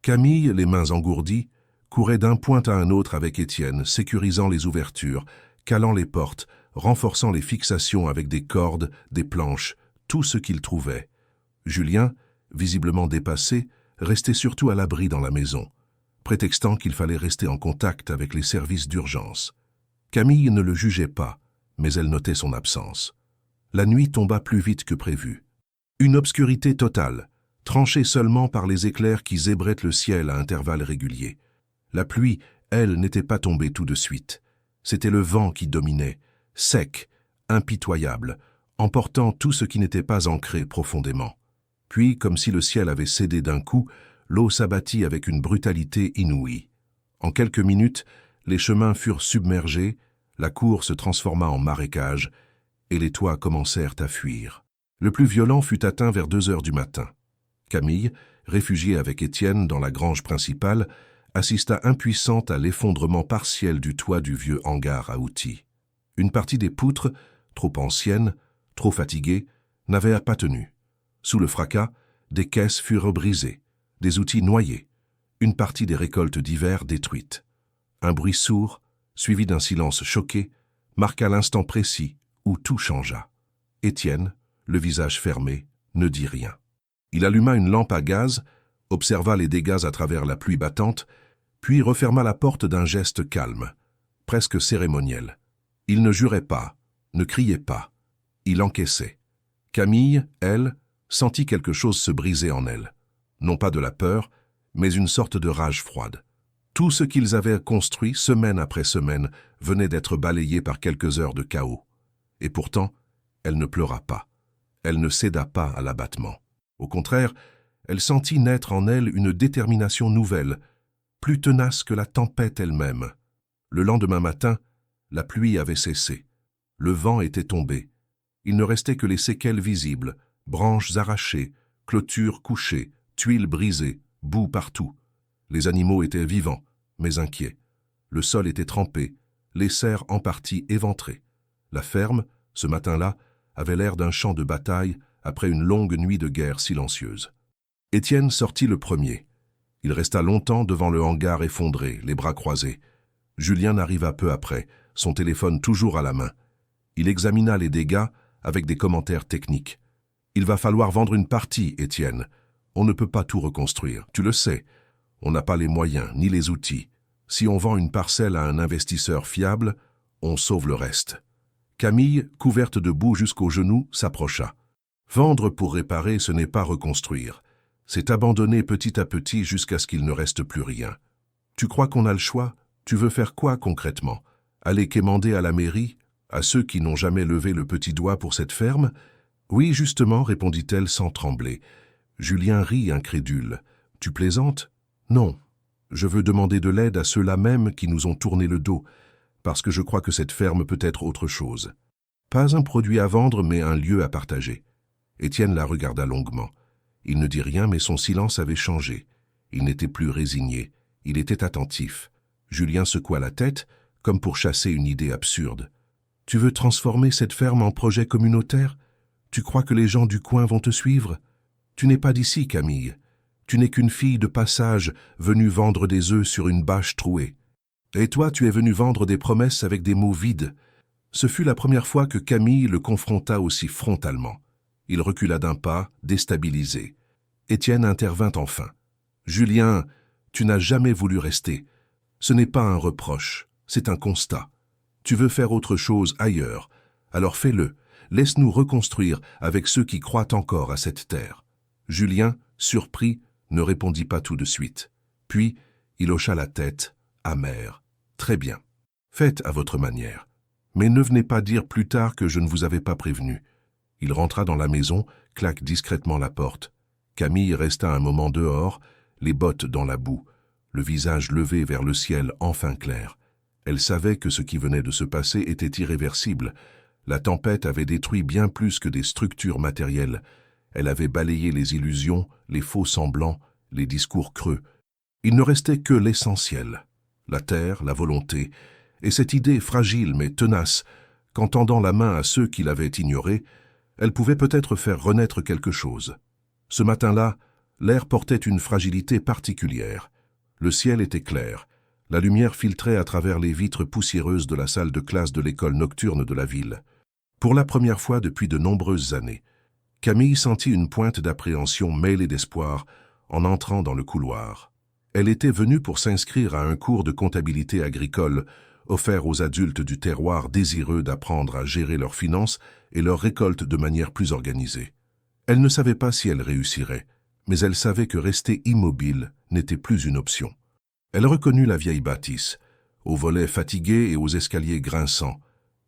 Camille, les mains engourdies, courait d'un point à un autre avec Étienne, sécurisant les ouvertures, calant les portes, renforçant les fixations avec des cordes, des planches, tout ce qu'il trouvait. Julien, visiblement dépassé, restait surtout à l'abri dans la maison, prétextant qu'il fallait rester en contact avec les services d'urgence. Camille ne le jugeait pas, mais elle notait son absence. La nuit tomba plus vite que prévu. Une obscurité totale, tranchée seulement par les éclairs qui zébraient le ciel à intervalles réguliers. La pluie, elle, n'était pas tombée tout de suite. C'était le vent qui dominait, sec, impitoyable, emportant tout ce qui n'était pas ancré profondément. Puis, comme si le ciel avait cédé d'un coup, l'eau s'abattit avec une brutalité inouïe. En quelques minutes, les chemins furent submergés, la cour se transforma en marécage, et les toits commencèrent à fuir. Le plus violent fut atteint vers 2 heures du matin. Camille, réfugiée avec Étienne dans la grange principale, assista impuissante à l'effondrement partiel du toit du vieux hangar à outils. Une partie des poutres, trop anciennes, trop fatiguées, n'avait pas tenu. Sous le fracas, des caisses furent brisées, des outils noyés, une partie des récoltes d'hiver détruites. Un bruit sourd, suivi d'un silence choqué, marqua l'instant précis où tout changea. Étienne, le visage fermé, ne dit rien. Il alluma une lampe à gaz, observa les dégâts à travers la pluie battante, puis referma la porte d'un geste calme, presque cérémoniel. Il ne jurait pas, ne criait pas. Il encaissait. Camille, elle, sentit quelque chose se briser en elle. Non pas de la peur, mais une sorte de rage froide. Tout ce qu'ils avaient construit, semaine après semaine, venait d'être balayé par quelques heures de chaos. Et pourtant, elle ne pleura pas. Elle ne céda pas à l'abattement. Au contraire, elle sentit naître en elle une détermination nouvelle, plus tenace que la tempête elle-même. Le lendemain matin, la pluie avait cessé. Le vent était tombé. Il ne restait que les séquelles visibles, branches arrachées, clôtures couchées, tuiles brisées, boue partout. Les animaux étaient vivants, mais inquiets. Le sol était trempé, les serres en partie éventrées. La ferme, ce matin-là, avait l'air d'un champ de bataille après une longue nuit de guerre silencieuse. Étienne sortit le premier. Il resta longtemps devant le hangar effondré, les bras croisés. Julien arriva peu après, son téléphone toujours à la main. Il examina les dégâts avec des commentaires techniques. « Il va falloir vendre une partie, Étienne. On ne peut pas tout reconstruire, tu le sais. On n'a pas les moyens, ni les outils. Si on vend une parcelle à un investisseur fiable, on sauve le reste. Camille, couverte de boue jusqu'aux genoux, s'approcha. Vendre pour réparer, ce n'est pas reconstruire. C'est abandonner petit à petit jusqu'à ce qu'il ne reste plus rien. Tu crois qu'on a le choix? Tu veux faire quoi concrètement? Aller quémander à la mairie? À ceux qui n'ont jamais levé le petit doigt pour cette ferme? Oui, justement, répondit-elle sans trembler. Julien rit incrédule. Tu plaisantes? Non. Je veux demander de l'aide à ceux-là même qui nous ont tourné le dos, parce que je crois que cette ferme peut être autre chose. Pas un produit à vendre, mais un lieu à partager. Étienne la regarda longuement. Il ne dit rien, mais son silence avait changé. Il n'était plus résigné, il était attentif. Julien secoua la tête, comme pour chasser une idée absurde. « Tu veux transformer cette ferme en projet communautaire? Tu crois que les gens du coin vont te suivre? Tu n'es pas d'ici, Camille. Tu n'es qu'une fille de passage venue vendre des œufs sur une bâche trouée. Et toi, tu es venue vendre des promesses avec des mots vides. » Ce fut la première fois que Camille le confronta aussi frontalement. Il recula d'un pas, déstabilisé. Étienne intervint enfin. « Julien, tu n'as jamais voulu rester. Ce n'est pas un reproche, c'est un constat. Tu veux faire autre chose ailleurs, alors fais-le. Laisse-nous reconstruire avec ceux qui croient encore à cette terre. » Julien, surpris, ne répondit pas tout de suite. Puis, il hocha la tête, amer. « Très bien. Faites à votre manière. Mais ne venez pas dire plus tard que je ne vous avais pas prévenu. » Il rentra dans la maison, claque discrètement la porte. Camille resta un moment dehors, les bottes dans la boue, le visage levé vers le ciel enfin clair. Elle savait que ce qui venait de se passer était irréversible. La tempête avait détruit bien plus que des structures matérielles. Elle avait balayé les illusions, les faux semblants, les discours creux. Il ne restait que l'essentiel, la terre, la volonté, et cette idée fragile mais tenace, qu'en tendant la main à ceux qui l'avaient ignorée, elle pouvait peut-être faire renaître quelque chose. Ce matin-là, l'air portait une fragilité particulière. Le ciel était clair. La lumière filtrait à travers les vitres poussiéreuses de la salle de classe de l'école nocturne de la ville. Pour la première fois depuis de nombreuses années, Camille sentit une pointe d'appréhension mêlée d'espoir en entrant dans le couloir. Elle était venue pour s'inscrire à un cours de comptabilité agricole offert aux adultes du terroir désireux d'apprendre à gérer leurs finances et leurs récoltes de manière plus organisée. Elle ne savait pas si elle réussirait, mais elle savait que rester immobile n'était plus une option. Elle reconnut la vieille bâtisse, aux volets fatigués et aux escaliers grinçants,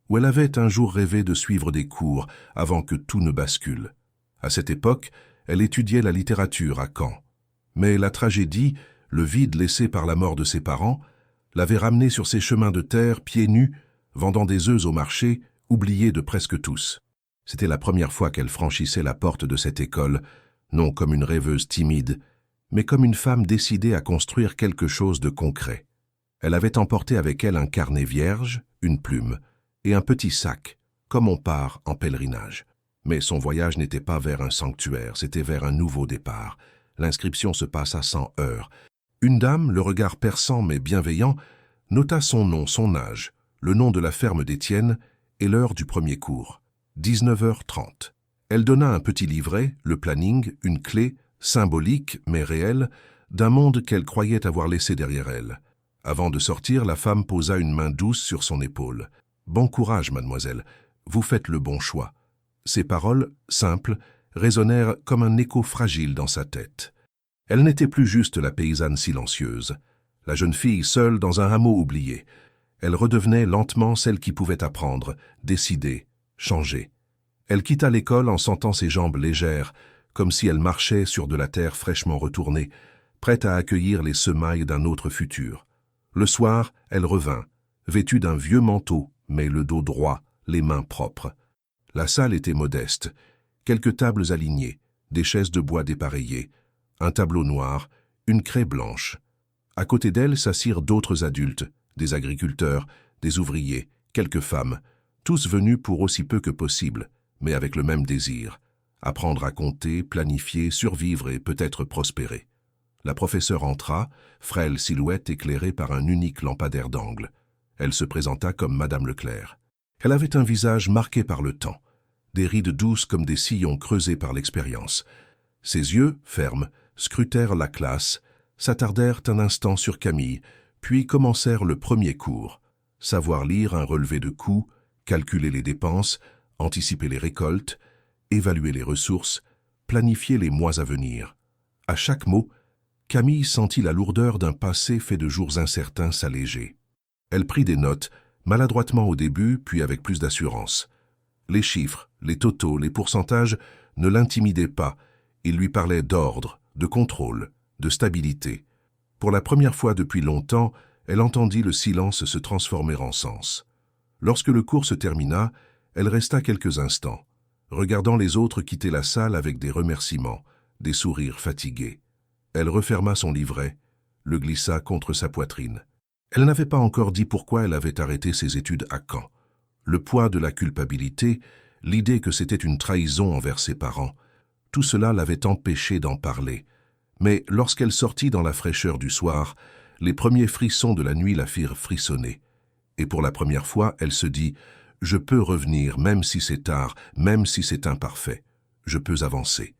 où elle avait un jour rêvé de suivre des cours avant que tout ne bascule. À cette époque, elle étudiait la littérature à Caen. Mais la tragédie, le vide laissé par la mort de ses parents, l'avait ramenée sur ses chemins de terre, pieds nus, vendant des œufs au marché, oubliée de presque tous. C'était la première fois qu'elle franchissait la porte de cette école, non comme une rêveuse timide, mais comme une femme décidée à construire quelque chose de concret. Elle avait emporté avec elle un carnet vierge, une plume, et un petit sac, comme on part en pèlerinage. Mais son voyage n'était pas vers un sanctuaire, c'était vers un nouveau départ. L'inscription se passa sans heurts. Une dame, le regard perçant mais bienveillant, nota son nom, son âge, le nom de la ferme d'Étienne et l'heure du premier cours. 19h30. Elle donna un petit livret, le planning, une clé, symbolique mais réelle, d'un monde qu'elle croyait avoir laissé derrière elle. Avant de sortir, la femme posa une main douce sur son épaule. « Bon courage, mademoiselle, vous faites le bon choix. » Ces paroles, simples, résonnèrent comme un écho fragile dans sa tête. Elle n'était plus juste la paysanne silencieuse, la jeune fille seule dans un hameau oublié. Elle redevenait lentement celle qui pouvait apprendre, décider, changer. Elle quitta l'école en sentant ses jambes légères, comme si elle marchait sur de la terre fraîchement retournée, prête à accueillir les semailles d'un autre futur. Le soir, elle revint, vêtue d'un vieux manteau, mais le dos droit, les mains propres. La salle était modeste, quelques tables alignées, des chaises de bois dépareillées, un tableau noir, une craie blanche. À côté d'elle s'assirent d'autres adultes, des agriculteurs, des ouvriers, quelques femmes, tous venus pour aussi peu que possible, mais avec le même désir, apprendre à compter, planifier, survivre et peut-être prospérer. La professeure entra, frêle silhouette éclairée par un unique lampadaire d'angle. Elle se présenta comme Madame Leclerc. Elle avait un visage marqué par le temps, des rides douces comme des sillons creusés par l'expérience. Ses yeux, fermes, scrutèrent la classe, s'attardèrent un instant sur Camille, puis commencèrent le premier cours. savoir lire un relevé de coûts, calculer les dépenses, anticiper les récoltes, évaluer les ressources, planifier les mois à venir. À chaque mot, Camille sentit la lourdeur d'un passé fait de jours incertains s'alléger. Elle prit des notes, maladroitement au début, puis avec plus d'assurance. Les chiffres, les totaux, les pourcentages ne l'intimidaient pas. Ils lui parlaient d'ordre, de contrôle, de stabilité. Pour la première fois depuis longtemps, elle entendit le silence se transformer en sens. Lorsque le cours se termina, elle resta quelques instants, regardant les autres quitter la salle avec des remerciements, des sourires fatigués. Elle referma son livret, le glissa contre sa poitrine. Elle n'avait pas encore dit pourquoi elle avait arrêté ses études à Caen. Le poids de la culpabilité, l'idée que c'était une trahison envers ses parents, tout cela l'avait empêchée d'en parler. Mais lorsqu'elle sortit dans la fraîcheur du soir, les premiers frissons de la nuit la firent frissonner. Et pour la première fois, elle se dit « Je peux revenir, même si c'est tard, même si c'est imparfait. Je peux avancer. »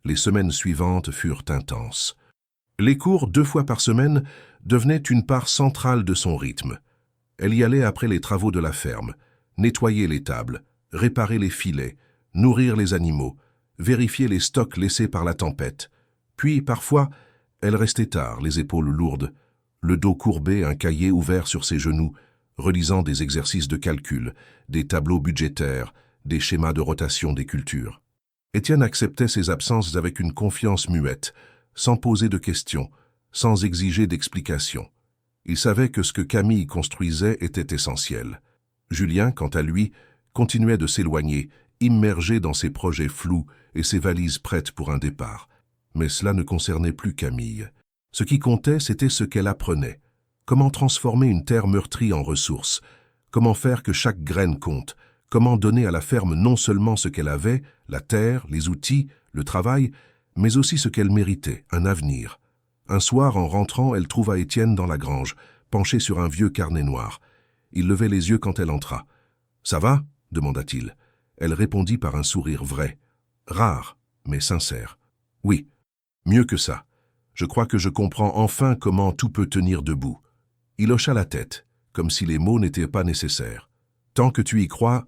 Les semaines suivantes furent intenses. Les cours 2 fois par semaine devenaient une part centrale de son rythme. Elle y allait après les travaux de la ferme, nettoyer les tables, réparer les filets, nourrir les animaux, vérifier les stocks laissés par la tempête. Puis, parfois, elle restait tard, les épaules lourdes, le dos courbé, un cahier ouvert sur ses genoux, relisant des exercices de calcul, des tableaux budgétaires, des schémas de rotation des cultures. Étienne acceptait ses absences avec une confiance muette, sans poser de questions, sans exiger d'explications. Il savait que ce que Camille construisait était essentiel. Julien, quant à lui, continuait de s'éloigner, immergé dans ses projets flous et ses valises prêtes pour un départ. Mais cela ne concernait plus Camille. Ce qui comptait, c'était ce qu'elle apprenait. Comment transformer une terre meurtrie en ressources, comment faire que chaque graine compte, comment donner à la ferme non seulement ce qu'elle avait, la terre, les outils, le travail, mais aussi ce qu'elle méritait, un avenir. Un soir, en rentrant, elle trouva Étienne dans la grange, penché sur un vieux carnet noir. Il levait les yeux quand elle entra. « Ça va ?» demanda-t-il. Elle répondit par un sourire vrai, rare, mais sincère. « Oui, mieux que ça. Je crois que je comprends enfin comment tout peut tenir debout. » Il hocha la tête, comme si les mots n'étaient pas nécessaires. « Tant que tu y crois,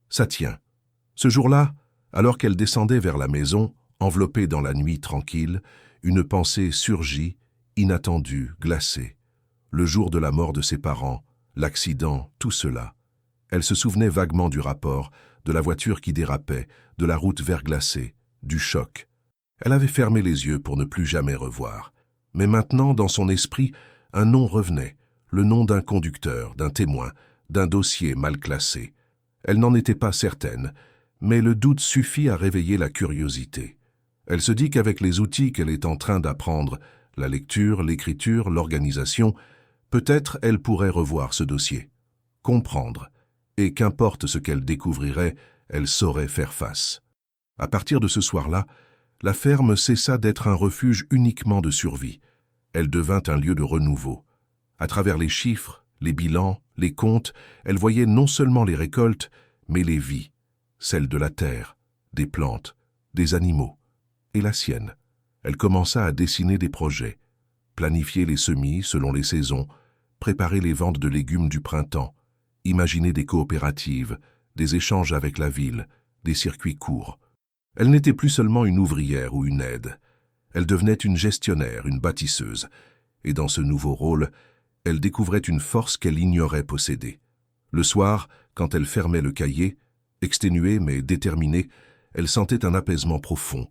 ça tient. » Ce jour-là, alors qu'elle descendait vers la maison, enveloppée dans la nuit tranquille, une pensée surgit, inattendue, glacée. Le jour de la mort de ses parents, l'accident, tout cela. Elle se souvenait vaguement du rapport, de la voiture qui dérapait, de la route verglacée, du choc. Elle avait fermé les yeux pour ne plus jamais revoir. Mais maintenant, dans son esprit, un nom revenait, le nom d'un conducteur, d'un témoin, d'un dossier mal classé. Elle n'en était pas certaine, mais le doute suffit à réveiller la curiosité. Elle se dit qu'avec les outils qu'elle est en train d'apprendre, la lecture, l'écriture, l'organisation, peut-être elle pourrait revoir ce dossier, comprendre, et qu'importe ce qu'elle découvrirait, elle saurait faire face. À partir de ce soir-là, la ferme cessa d'être un refuge uniquement de survie. Elle devint un lieu de renouveau. À travers les chiffres, les bilans, les comptes, elle voyait non seulement les récoltes, mais les vies, celles de la terre, des plantes, des animaux, et la sienne. Elle commença à dessiner des projets, planifier les semis selon les saisons, préparer les ventes de légumes du printemps, imaginer des coopératives, des échanges avec la ville, des circuits courts. Elle n'était plus seulement une ouvrière ou une aide. Elle devenait une gestionnaire, une bâtisseuse. Et dans ce nouveau rôle, elle découvrait une force qu'elle ignorait posséder. Le soir, quand elle fermait le cahier, exténuée mais déterminée, elle sentait un apaisement profond,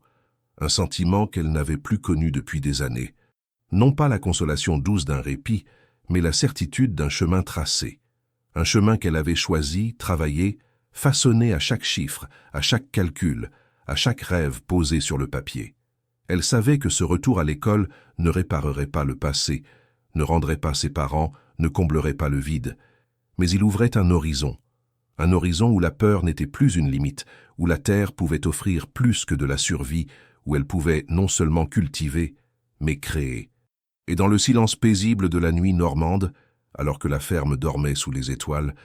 un sentiment qu'elle n'avait plus connu depuis des années. Non pas la consolation douce d'un répit, mais la certitude d'un chemin tracé. Un chemin qu'elle avait choisi, travaillé, façonné à chaque chiffre, à chaque calcul, à chaque rêve posé sur le papier. Elle savait que ce retour à l'école ne réparerait pas le passé, ne rendrait pas ses parents, ne comblerait pas le vide, mais il ouvrait un horizon où la peur n'était plus une limite, où la terre pouvait offrir plus que de la survie, où elle pouvait non seulement cultiver, mais créer. Et dans le silence paisible de la nuit normande, alors que la ferme dormait sous les étoiles,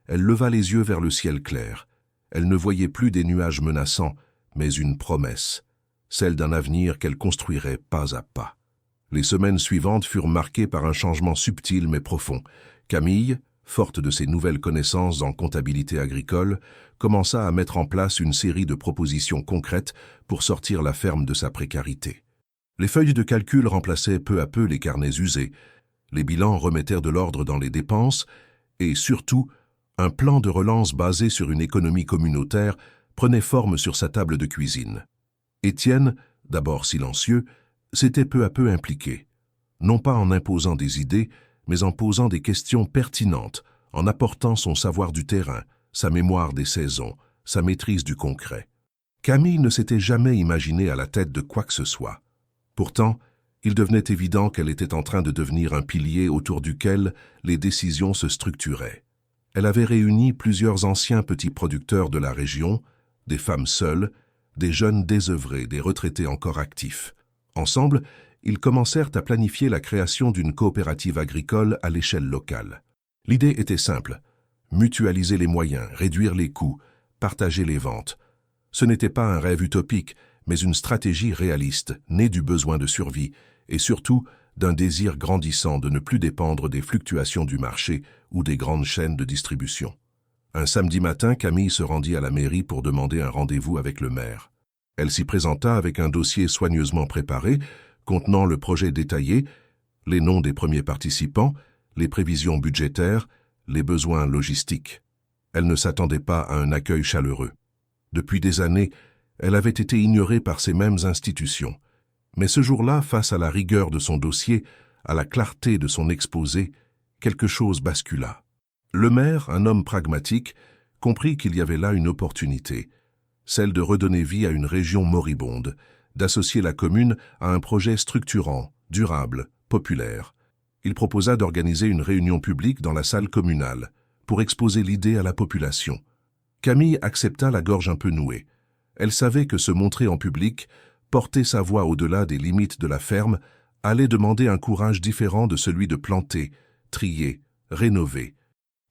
elle leva les yeux vers le ciel clair. Elle ne voyait plus des nuages menaçants, mais une promesse, celle d'un avenir qu'elle construirait pas à pas. Les semaines suivantes furent marquées par un changement subtil mais profond. Camille, forte de ses nouvelles connaissances en comptabilité agricole, commença à mettre en place une série de propositions concrètes pour sortir la ferme de sa précarité. Les feuilles de calcul remplaçaient peu à peu les carnets usés, les bilans remettèrent de l'ordre dans les dépenses et, surtout, un plan de relance basé sur une économie communautaire prenait forme sur sa table de cuisine. Étienne, d'abord silencieux, s'était peu à peu impliqué, non pas en imposant des idées, mais en posant des questions pertinentes, en apportant son savoir du terrain, sa mémoire des saisons, sa maîtrise du concret. Camille ne s'était jamais imaginé à la tête de quoi que ce soit. Pourtant, il devenait évident qu'elle était en train de devenir un pilier autour duquel les décisions se structuraient. Elle avait réuni plusieurs anciens petits producteurs de la région, des femmes seules, des jeunes désœuvrés, des retraités encore actifs. Ensemble, ils commencèrent à planifier la création d'une coopérative agricole à l'échelle locale. L'idée était simple, mutualiser les moyens, réduire les coûts, partager les ventes. Ce n'était pas un rêve utopique, mais une stratégie réaliste, née du besoin de survie, et surtout d'un désir grandissant de ne plus dépendre des fluctuations du marché ou des grandes chaînes de distribution. Un samedi matin, Camille se rendit à la mairie pour demander un rendez-vous avec le maire. Elle s'y présenta avec un dossier soigneusement préparé, contenant le projet détaillé, les noms des premiers participants, les prévisions budgétaires, les besoins logistiques. Elle ne s'attendait pas à un accueil chaleureux. Depuis des années, elle avait été ignorée par ces mêmes institutions. Mais ce jour-là, face à la rigueur de son dossier, à la clarté de son exposé, quelque chose bascula. Le maire, un homme pragmatique, comprit qu'il y avait là une opportunité, celle de redonner vie à une région moribonde, d'associer la commune à un projet structurant, durable, populaire. Il proposa d'organiser une réunion publique dans la salle communale, pour exposer l'idée à la population. Camille accepta la gorge un peu nouée. Elle savait que se montrer en public, porter sa voix au-delà des limites de la ferme, allait demander un courage différent de celui de planter, trier, rénover.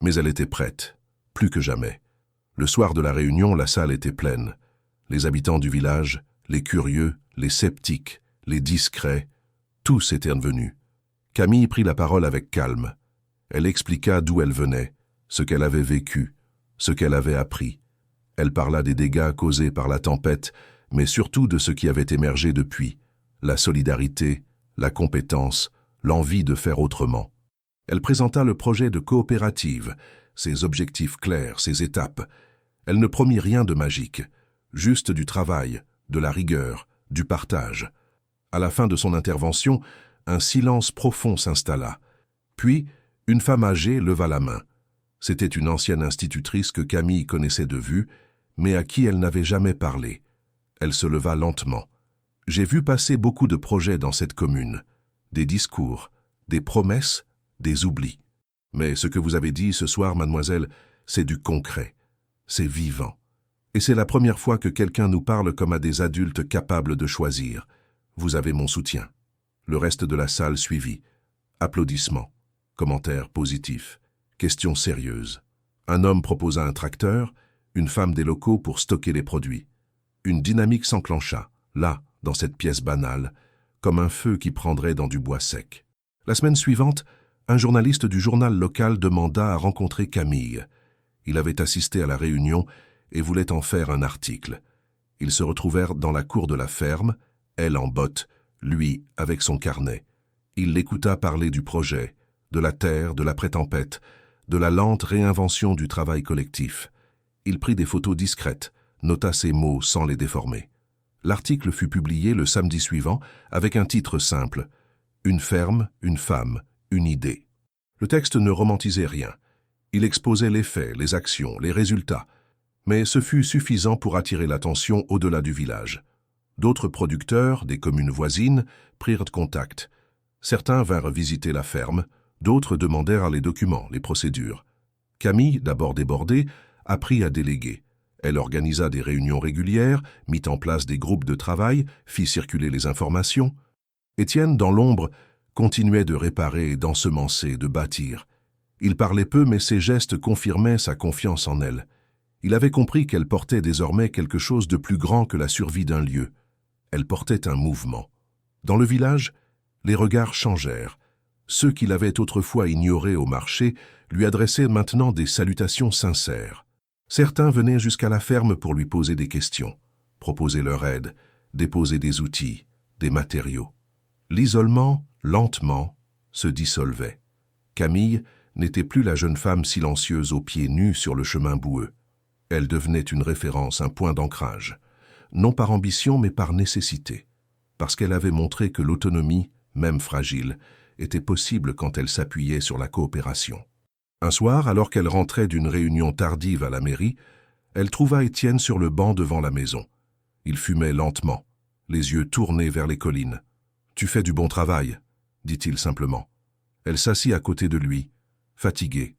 Mais elle était prête, plus que jamais. Le soir de la réunion, la salle était pleine. Les habitants du village, les curieux, les sceptiques, les discrets, tous étaient venus. Camille prit la parole avec calme. Elle expliqua d'où elle venait, ce qu'elle avait vécu, ce qu'elle avait appris. Elle parla des dégâts causés par la tempête, mais surtout de ce qui avait émergé depuis, la solidarité, la compétence, l'envie de faire autrement. Elle présenta le projet de coopérative, ses objectifs clairs, ses étapes. Elle ne promit rien de magique, juste du travail, de la rigueur, du partage. À la fin de son intervention, un silence profond s'installa. Puis, une femme âgée leva la main. C'était une ancienne institutrice que Camille connaissait de vue, mais à qui elle n'avait jamais parlé. Elle se leva lentement. « J'ai vu passer beaucoup de projets dans cette commune. Des discours, des promesses, des oublis. Mais ce que vous avez dit ce soir, mademoiselle, c'est du concret. C'est vivant. Et c'est la première fois que quelqu'un nous parle comme à des adultes capables de choisir. Vous avez mon soutien. » Le reste de la salle suivit. Applaudissements, commentaires positifs, questions sérieuses. Un homme proposa un tracteur, une femme des locaux pour stocker les produits. Une dynamique s'enclencha, là, dans cette pièce banale, comme un feu qui prendrait dans du bois sec. La semaine suivante, un journaliste du journal local demanda à rencontrer Camille. Il avait assisté à la réunion et voulait en faire un article. Ils se retrouvèrent dans la cour de la ferme, elle en botte, lui avec son carnet. Il l'écouta parler du projet, de la terre, de l'après-tempête, de la lente réinvention du travail collectif. Il prit des photos discrètes, nota ses mots sans les déformer. L'article fut publié le samedi suivant avec un titre simple « Une ferme, une femme, une idée ». Le texte ne romantisait rien. Il exposait les faits, les actions, les résultats. Mais ce fut suffisant pour attirer l'attention au-delà du village. D'autres producteurs, des communes voisines, prirent contact. Certains vinrent visiter la ferme, d'autres demandèrent les documents, les procédures. Camille, d'abord débordée, apprit à déléguer. Elle organisa des réunions régulières, mit en place des groupes de travail, fit circuler les informations. Étienne, dans l'ombre, continuait de réparer, d'ensemencer, de bâtir. Il parlait peu, mais ses gestes confirmaient sa confiance en elle. Il avait compris qu'elle portait désormais quelque chose de plus grand que la survie d'un lieu. Elle portait un mouvement. Dans le village, les regards changèrent. Ceux qui l'avaient autrefois ignoré au marché lui adressaient maintenant des salutations sincères. Certains venaient jusqu'à la ferme pour lui poser des questions, proposer leur aide, déposer des outils, des matériaux. L'isolement, lentement, se dissolvait. Camille n'était plus la jeune femme silencieuse aux pieds nus sur le chemin boueux. Elle devenait une référence, un point d'ancrage, non par ambition mais par nécessité, parce qu'elle avait montré que l'autonomie, même fragile, était possible quand elle s'appuyait sur la coopération. Un soir, alors qu'elle rentrait d'une réunion tardive à la mairie, elle trouva Étienne sur le banc devant la maison. Il fumait lentement, les yeux tournés vers les collines. « Tu fais du bon travail », dit-il simplement. Elle s'assit à côté de lui, fatiguée,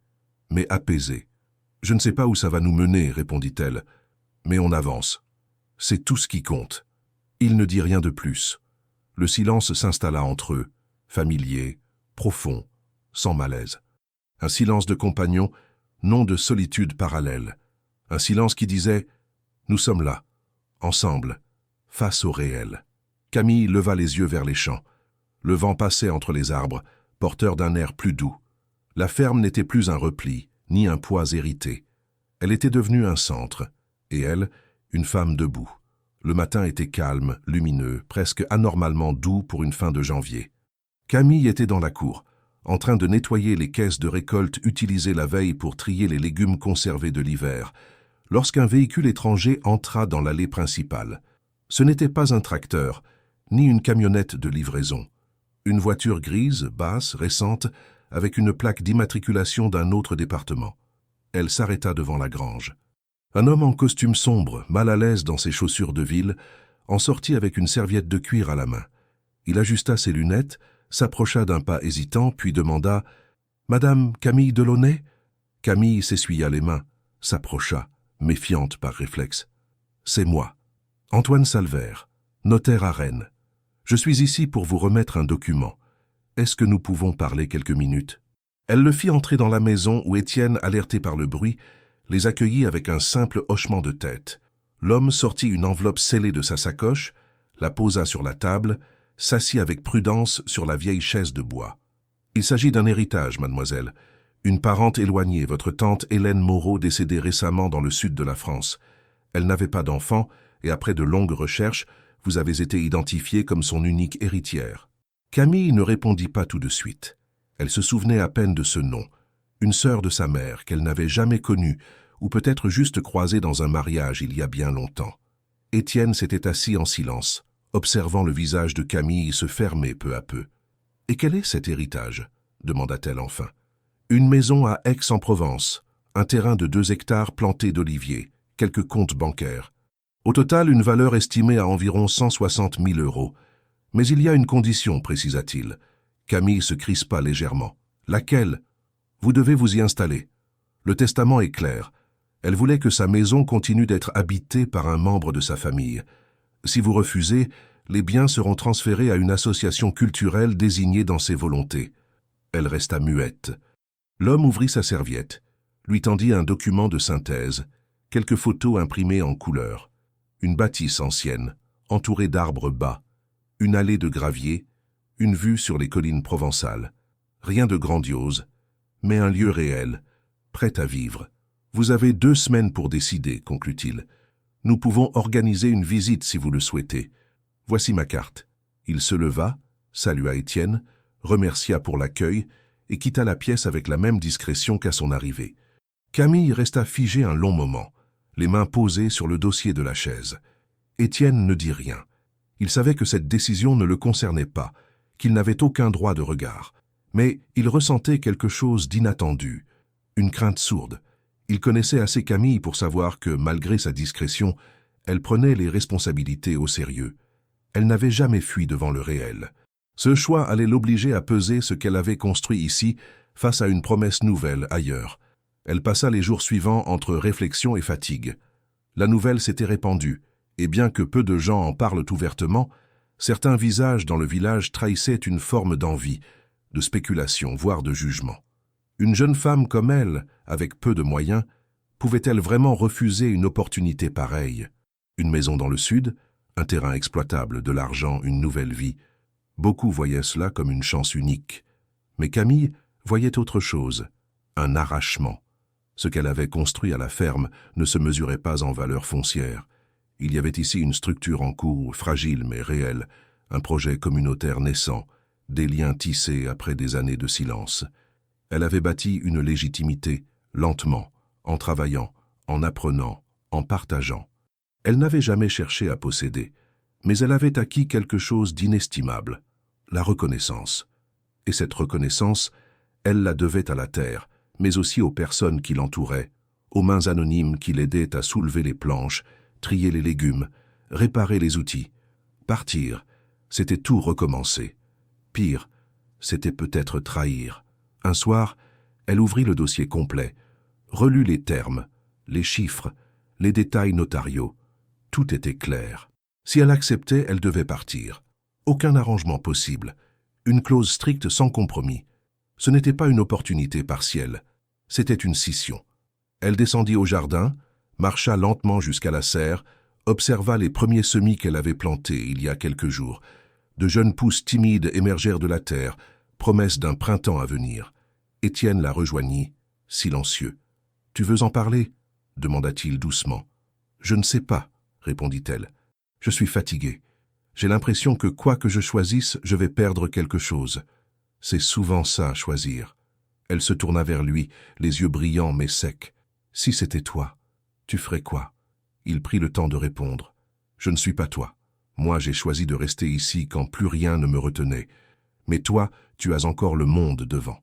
mais apaisée. « Je ne sais pas où ça va nous mener, » répondit-elle, « mais on avance. C'est tout ce qui compte. » Il ne dit rien de plus. Le silence s'installa entre eux, familier, profond, sans malaise. Un silence de compagnon, non de solitude parallèle. Un silence qui disait « Nous sommes là, ensemble, face au réel. » Camille leva les yeux vers les champs. Le vent passait entre les arbres, porteur d'un air plus doux. La ferme n'était plus un repli, ni un poids hérité. Elle était devenue un centre, et elle, une femme debout. Le matin était calme, lumineux, presque anormalement doux pour une fin de janvier. Camille était dans la cour, en train de nettoyer les caisses de récolte utilisées la veille pour trier les légumes conservés de l'hiver, lorsqu'un véhicule étranger entra dans l'allée principale. Ce n'était pas un tracteur, ni une camionnette de livraison. Une voiture grise, basse, récente, avec une plaque d'immatriculation d'un autre département. Elle s'arrêta devant la grange. Un homme en costume sombre, mal à l'aise dans ses chaussures de ville, en sortit avec une serviette de cuir à la main. Il ajusta ses lunettes, s'approcha d'un pas hésitant, puis demanda « Madame Camille Delaunay ?» Camille s'essuya les mains, s'approcha, méfiante par réflexe. « C'est moi, Antoine Salvert, notaire à Rennes. Je suis ici pour vous remettre un document. Est-ce que nous pouvons parler quelques minutes ?» Elle le fit entrer dans la maison où Étienne, alerté par le bruit, les accueillit avec un simple hochement de tête. L'homme sortit une enveloppe scellée de sa sacoche, la posa sur la table, s'assit avec prudence sur la vieille chaise de bois. « Il s'agit d'un héritage, mademoiselle. Une parente éloignée, votre tante Hélène Moreau, décédée récemment dans le sud de la France. Elle n'avait pas d'enfant, et après de longues recherches, vous avez été identifiée comme son unique héritière. » Camille ne répondit pas tout de suite. Elle se souvenait à peine de ce nom, une sœur de sa mère qu'elle n'avait jamais connue, ou peut-être juste croisée dans un mariage il y a bien longtemps. Étienne s'était assis en silence, observant le visage de Camille se fermer peu à peu. « Et quel est cet héritage ?» demanda-t-elle enfin. « Une maison à Aix-en-Provence, un terrain de 2 hectares planté d'oliviers, quelques comptes bancaires. Au total, une valeur estimée à environ 160 000 €. Mais il y a une condition, précisa-t-il. » Camille se crispa légèrement. « Laquelle ? Vous devez vous y installer. Le testament est clair. Elle voulait que sa maison continue d'être habitée par un membre de sa famille. Si vous refusez, les biens seront transférés à une association culturelle désignée dans ses volontés. » Elle resta muette. L'homme ouvrit sa serviette, lui tendit un document de synthèse, quelques photos imprimées en couleur, une bâtisse ancienne, entourée d'arbres bas, une allée de gravier, une vue sur les collines provençales. Rien de grandiose, mais un lieu réel, prêt à vivre. « Vous avez 2 semaines pour décider, » conclut-il. « Nous pouvons organiser une visite si vous le souhaitez. Voici ma carte. » Il se leva, salua Étienne, remercia pour l'accueil et quitta la pièce avec la même discrétion qu'à son arrivée. Camille resta figée un long moment, les mains posées sur le dossier de la chaise. Étienne ne dit rien. Il savait que cette décision ne le concernait pas, qu'il n'avait aucun droit de regard. Mais il ressentait quelque chose d'inattendu, une crainte sourde. Il connaissait assez Camille pour savoir que, malgré sa discrétion, elle prenait les responsabilités au sérieux. Elle n'avait jamais fui devant le réel. Ce choix allait l'obliger à peser ce qu'elle avait construit ici face à une promesse nouvelle ailleurs. Elle passa les jours suivants entre réflexion et fatigue. La nouvelle s'était répandue, et bien que peu de gens en parlent ouvertement, certains visages dans le village trahissaient une forme d'envie, de spéculation, voire de jugement. Une jeune femme comme elle, avec peu de moyens, pouvait-elle vraiment refuser une opportunité pareille? Une maison dans le sud, un terrain exploitable, de l'argent, une nouvelle vie. Beaucoup voyaient cela comme une chance unique. Mais Camille voyait autre chose, un arrachement. Ce qu'elle avait construit à la ferme ne se mesurait pas en valeur foncière. Il y avait ici une structure en cours, fragile mais réelle, un projet communautaire naissant, des liens tissés après des années de silence. Elle avait bâti une légitimité, lentement, en travaillant, en apprenant, en partageant. Elle n'avait jamais cherché à posséder, mais elle avait acquis quelque chose d'inestimable, la reconnaissance. Et cette reconnaissance, elle la devait à la terre, mais aussi aux personnes qui l'entouraient, aux mains anonymes qui l'aidaient à soulever les planches, trier les légumes, réparer les outils. Partir, c'était tout recommencer. Pire, c'était peut-être trahir. Un soir, elle ouvrit le dossier complet, relut les termes, les chiffres, les détails notariaux. Tout était clair. Si elle acceptait, elle devait partir. Aucun arrangement possible. Une clause stricte sans compromis. Ce n'était pas une opportunité partielle. C'était une scission. Elle descendit au jardin, marcha lentement jusqu'à la serre, observa les premiers semis qu'elle avait plantés il y a quelques jours. De jeunes pousses timides émergèrent de la terre, promesse d'un printemps à venir. Étienne la rejoignit, silencieux. « Tu veux en parler ?» demanda-t-il doucement. « Je ne sais pas, » répondit-elle. « Je suis fatiguée. J'ai l'impression que quoi que je choisisse, je vais perdre quelque chose. C'est souvent ça, choisir. » Elle se tourna vers lui, les yeux brillants mais secs. « Si c'était toi, tu ferais quoi ?» Il prit le temps de répondre. « Je ne suis pas toi. Moi, j'ai choisi de rester ici quand plus rien ne me retenait. Mais toi, tu as encore le monde devant.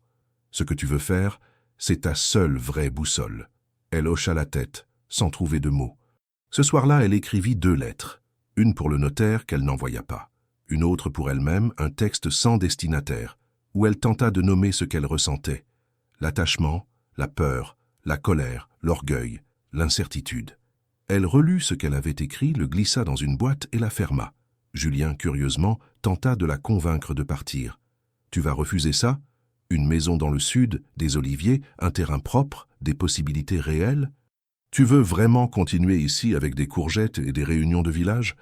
Ce que tu veux faire, c'est ta seule vraie boussole. » Elle hocha la tête, sans trouver de mots. Ce soir-là, elle écrivit 2 lettres. Une pour le notaire qu'elle n'envoya pas. Une autre pour elle-même, un texte sans destinataire, où elle tenta de nommer ce qu'elle ressentait. L'attachement, la peur, la colère, l'orgueil, l'incertitude. Elle relut ce qu'elle avait écrit, le glissa dans une boîte et la ferma. Julien, curieusement, tenta de la convaincre de partir. « Tu vas refuser ça ? Une maison dans le sud, des oliviers, un terrain propre, des possibilités réelles ? Tu veux vraiment continuer ici avec des courgettes et des réunions de village ?»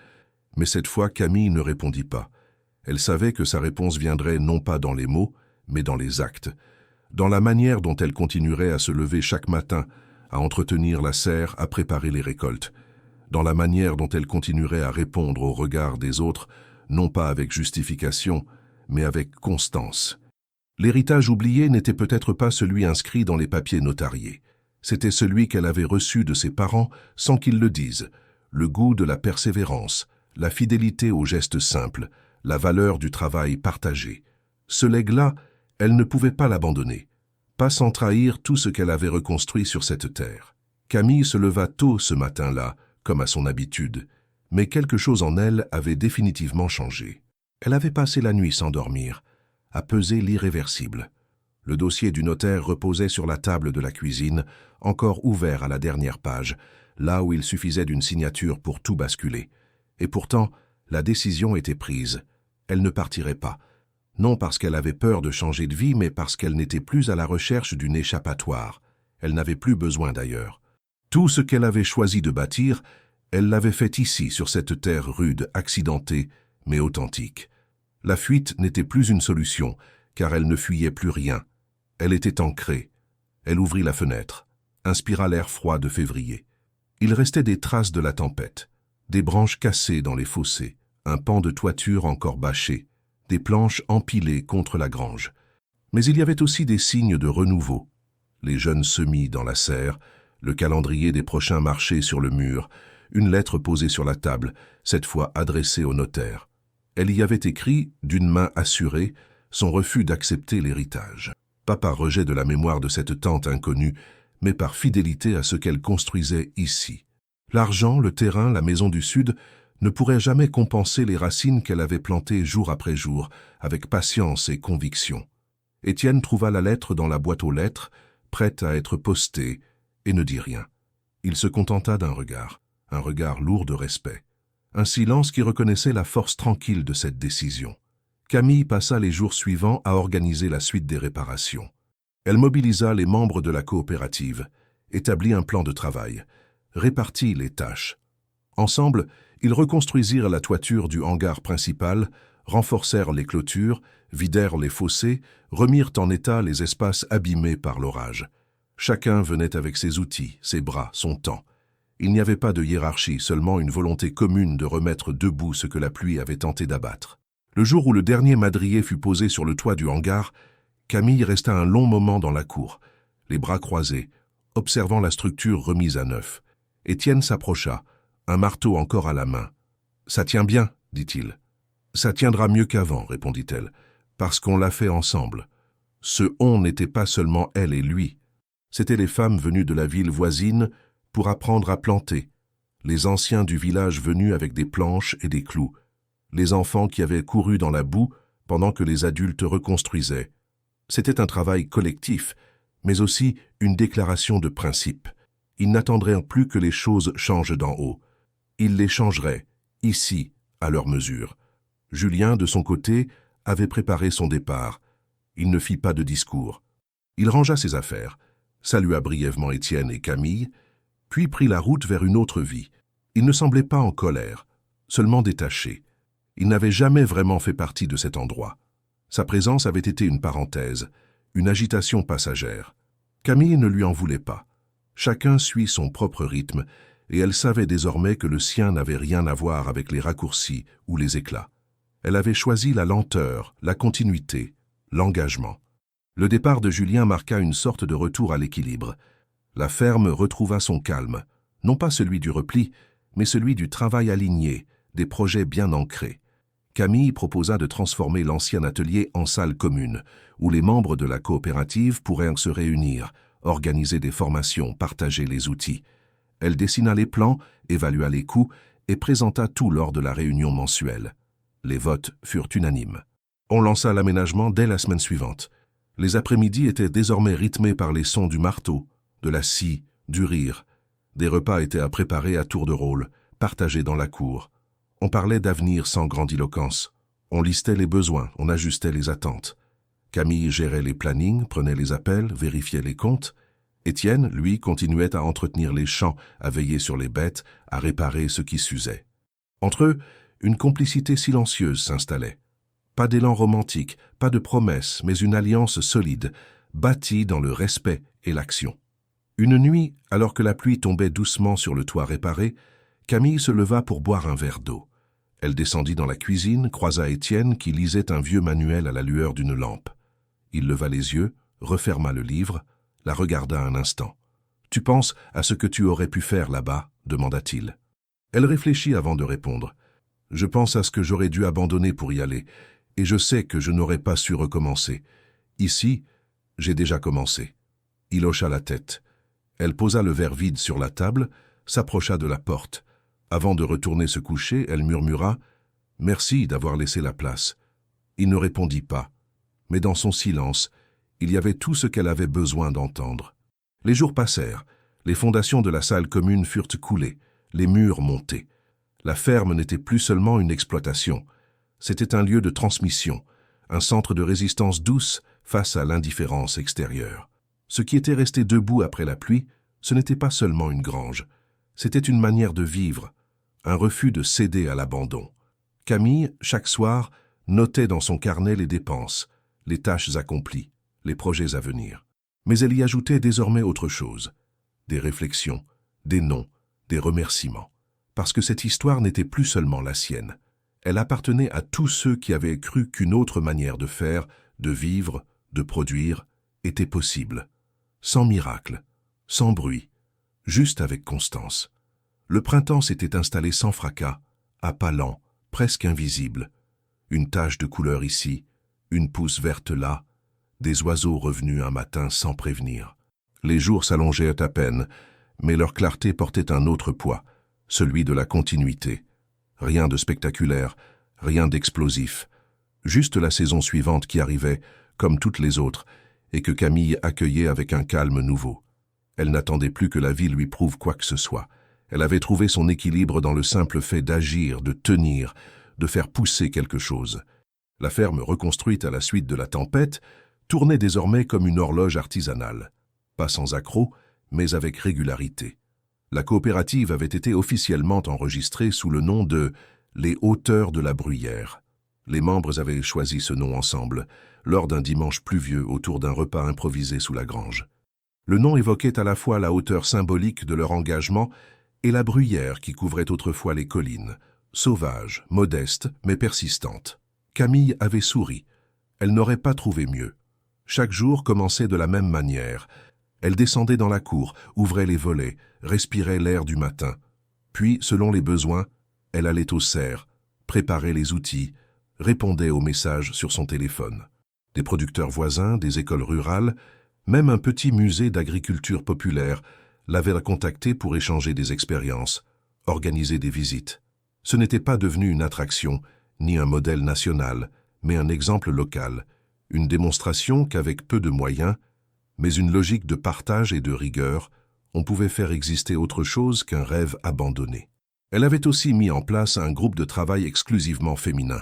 Mais cette fois, Camille ne répondit pas. Elle savait que sa réponse viendrait non pas dans les mots, mais dans les actes. Dans la manière dont elle continuerait à se lever chaque matin, à entretenir la serre, à préparer les récoltes. Dans la manière dont elle continuerait à répondre aux regards des autres, non pas avec justification, mais avec constance. L'héritage oublié n'était peut-être pas celui inscrit dans les papiers notariés. C'était celui qu'elle avait reçu de ses parents sans qu'ils le disent, le goût de la persévérance, la fidélité aux gestes simples, la valeur du travail partagé. Ce legs-là, elle ne pouvait pas l'abandonner, pas sans trahir tout ce qu'elle avait reconstruit sur cette terre. Camille se leva tôt ce matin-là, comme à son habitude, mais quelque chose en elle avait définitivement changé. Elle avait passé la nuit sans dormir, à peser l'irréversible. Le dossier du notaire reposait sur la table de la cuisine, encore ouvert à la dernière page, là où il suffisait d'une signature pour tout basculer. Et pourtant, la décision était prise. Elle ne partirait pas. Non parce qu'elle avait peur de changer de vie, mais parce qu'elle n'était plus à la recherche d'une échappatoire. Elle n'avait plus besoin d'ailleurs. Tout ce qu'elle avait choisi de bâtir, elle l'avait fait ici, sur cette terre rude, accidentée, mais authentique. La fuite n'était plus une solution, car elle ne fuyait plus rien. Elle était ancrée. Elle ouvrit la fenêtre, inspira l'air froid de février. Il restait des traces de la tempête, des branches cassées dans les fossés, un pan de toiture encore bâché, des planches empilées contre la grange. Mais il y avait aussi des signes de renouveau. Les jeunes semis dans la serre, le calendrier des prochains marchés sur le mur, une lettre posée sur la table, cette fois adressée au notaire. Elle y avait écrit, d'une main assurée, son refus d'accepter l'héritage. Pas par rejet de la mémoire de cette tante inconnue, mais par fidélité à ce qu'elle construisait ici. L'argent, le terrain, la maison du Sud ne pourraient jamais compenser les racines qu'elle avait plantées jour après jour, avec patience et conviction. Étienne trouva la lettre dans la boîte aux lettres, prête à être postée, et ne dit rien. Il se contenta d'un regard, un regard lourd de respect. Un silence qui reconnaissait la force tranquille de cette décision. Camille passa les jours suivants à organiser la suite des réparations. Elle mobilisa les membres de la coopérative, établit un plan de travail, répartit les tâches. Ensemble, ils reconstruisirent la toiture du hangar principal, renforcèrent les clôtures, vidèrent les fossés, remirent en état les espaces abîmés par l'orage. Chacun venait avec ses outils, ses bras, son temps. Il n'y avait pas de hiérarchie, seulement une volonté commune de remettre debout ce que la pluie avait tenté d'abattre. Le jour où le dernier madrier fut posé sur le toit du hangar, Camille resta un long moment dans la cour, les bras croisés, observant la structure remise à neuf. Étienne s'approcha, un marteau encore à la main. « Ça tient bien, dit-il. »« Ça tiendra mieux qu'avant, répondit-elle, parce qu'on l'a fait ensemble. » Ce « on » n'était pas seulement elle et lui. C'étaient les femmes venues de la ville voisine pour apprendre à planter, les anciens du village venus avec des planches et des clous, les enfants qui avaient couru dans la boue pendant que les adultes reconstruisaient. C'était un travail collectif, mais aussi une déclaration de principe. Ils n'attendraient plus que les choses changent d'en haut. Ils les changeraient, ici, à leur mesure. Julien, de son côté, avait préparé son départ. Il ne fit pas de discours. Il rangea ses affaires, salua brièvement Étienne et Camille, puis prit la route vers une autre vie. Il ne semblait pas en colère, seulement détaché. Il n'avait jamais vraiment fait partie de cet endroit. Sa présence avait été une parenthèse, une agitation passagère. Camille ne lui en voulait pas. Chacun suit son propre rythme, et elle savait désormais que le sien n'avait rien à voir avec les raccourcis ou les éclats. Elle avait choisi la lenteur, la continuité, l'engagement. Le départ de Julien marqua une sorte de retour à l'équilibre. La ferme retrouva son calme, non pas celui du repli, mais celui du travail aligné, des projets bien ancrés. Camille proposa de transformer l'ancien atelier en salle commune, où les membres de la coopérative pourraient se réunir, organiser des formations, partager les outils. Elle dessina les plans, évalua les coûts et présenta tout lors de la réunion mensuelle. Les votes furent unanimes. On lança l'aménagement dès la semaine suivante. Les après-midi étaient désormais rythmés par les sons du marteau, de la scie, du rire. Des repas étaient à préparer à tour de rôle, partagés dans la cour. On parlait d'avenir sans grandiloquence. On listait les besoins, on ajustait les attentes. Camille gérait les plannings, prenait les appels, vérifiait les comptes. Étienne, lui, continuait à entretenir les champs, à veiller sur les bêtes, à réparer ce qui s'usait. Entre eux, une complicité silencieuse s'installait. Pas d'élan romantique, pas de promesses, mais une alliance solide, bâtie dans le respect et l'action. Une nuit, alors que la pluie tombait doucement sur le toit réparé, Camille se leva pour boire un verre d'eau. Elle descendit dans la cuisine, croisa Étienne qui lisait un vieux manuel à la lueur d'une lampe. Il leva les yeux, referma le livre, la regarda un instant. « Tu penses à ce que tu aurais pu faire là-bas » demanda-t-il. Elle réfléchit avant de répondre. « Je pense à ce que j'aurais dû abandonner pour y aller, et je sais que je n'aurais pas su recommencer. Ici, j'ai déjà commencé. » Il hocha la tête. Elle posa le verre vide sur la table, s'approcha de la porte. Avant de retourner se coucher, elle murmura « Merci d'avoir laissé la place. » Il ne répondit pas, mais dans son silence, il y avait tout ce qu'elle avait besoin d'entendre. Les jours passèrent, les fondations de la salle commune furent coulées, les murs montés. La ferme n'était plus seulement une exploitation, c'était un lieu de transmission, un centre de résistance douce face à l'indifférence extérieure. Ce qui était resté debout après la pluie, ce n'était pas seulement une grange, c'était une manière de vivre, un refus de céder à l'abandon. Camille, chaque soir, notait dans son carnet les dépenses, les tâches accomplies, les projets à venir. Mais elle y ajoutait désormais autre chose, des réflexions, des noms, des remerciements. Parce que cette histoire n'était plus seulement la sienne. Elle appartenait à tous ceux qui avaient cru qu'une autre manière de faire, de vivre, de produire, était possible. Sans miracle, sans bruit, juste avec constance. Le printemps s'était installé sans fracas, à pas lents, presque invisible. Une tache de couleur ici, une pousse verte là, des oiseaux revenus un matin sans prévenir. Les jours s'allongeaient à peine, mais leur clarté portait un autre poids, celui de la continuité. Rien de spectaculaire, rien d'explosif. Juste la saison suivante qui arrivait, comme toutes les autres, et que Camille accueillait avec un calme nouveau. Elle n'attendait plus que la vie lui prouve quoi que ce soit. Elle avait trouvé son équilibre dans le simple fait d'agir, de tenir, de faire pousser quelque chose. La ferme reconstruite à la suite de la tempête tournait désormais comme une horloge artisanale. Pas sans accroc, mais avec régularité. La coopérative avait été officiellement enregistrée sous le nom de « Les Hauteurs de la Bruyère ». Les membres avaient choisi ce nom ensemble, lors d'un dimanche pluvieux autour d'un repas improvisé sous la grange. Le nom évoquait à la fois la hauteur symbolique de leur engagement et la bruyère qui couvrait autrefois les collines, sauvage, modeste, mais persistante. Camille avait souri. Elle n'aurait pas trouvé mieux. Chaque jour commençait de la même manière. Elle descendait dans la cour, ouvrait les volets, respirait l'air du matin. Puis, selon les besoins, elle allait au cerf, préparait les outils, répondait aux messages sur son téléphone. Des producteurs voisins, des écoles rurales, même un petit musée d'agriculture populaire l'avait contactée pour échanger des expériences, organiser des visites. Ce n'était pas devenu une attraction, ni un modèle national, mais un exemple local, une démonstration qu'avec peu de moyens, mais une logique de partage et de rigueur, on pouvait faire exister autre chose qu'un rêve abandonné. Elle avait aussi mis en place un groupe de travail exclusivement féminin,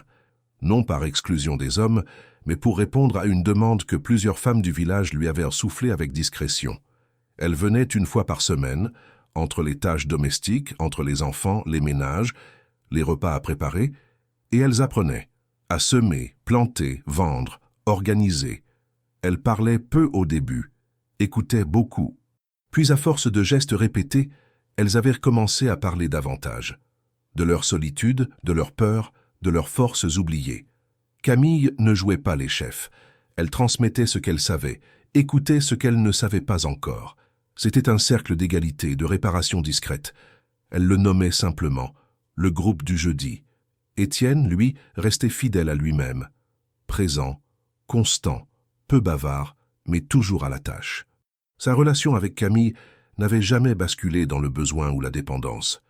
non par exclusion des hommes, mais pour répondre à une demande que plusieurs femmes du village lui avaient soufflée avec discrétion. Elle venait une fois par semaine, entre les tâches domestiques, entre les enfants, les ménages, les repas à préparer, et elles apprenaient à semer, planter, vendre, organiser. Elles parlaient peu au début, écoutaient beaucoup. Puis à force de gestes répétés, elles avaient recommencé à parler davantage. De leur solitude, de leur peur, de leurs forces oubliées. Camille ne jouait pas les chefs. Elle transmettait ce qu'elle savait, écoutait ce qu'elle ne savait pas encore. C'était un cercle d'égalité, de réparation discrète. Elle le nommait simplement le groupe du jeudi. Étienne, lui, restait fidèle à lui-même. Présent, constant, peu bavard, mais toujours à la tâche. Sa relation avec Camille n'avait jamais basculé dans le besoin ou la dépendance.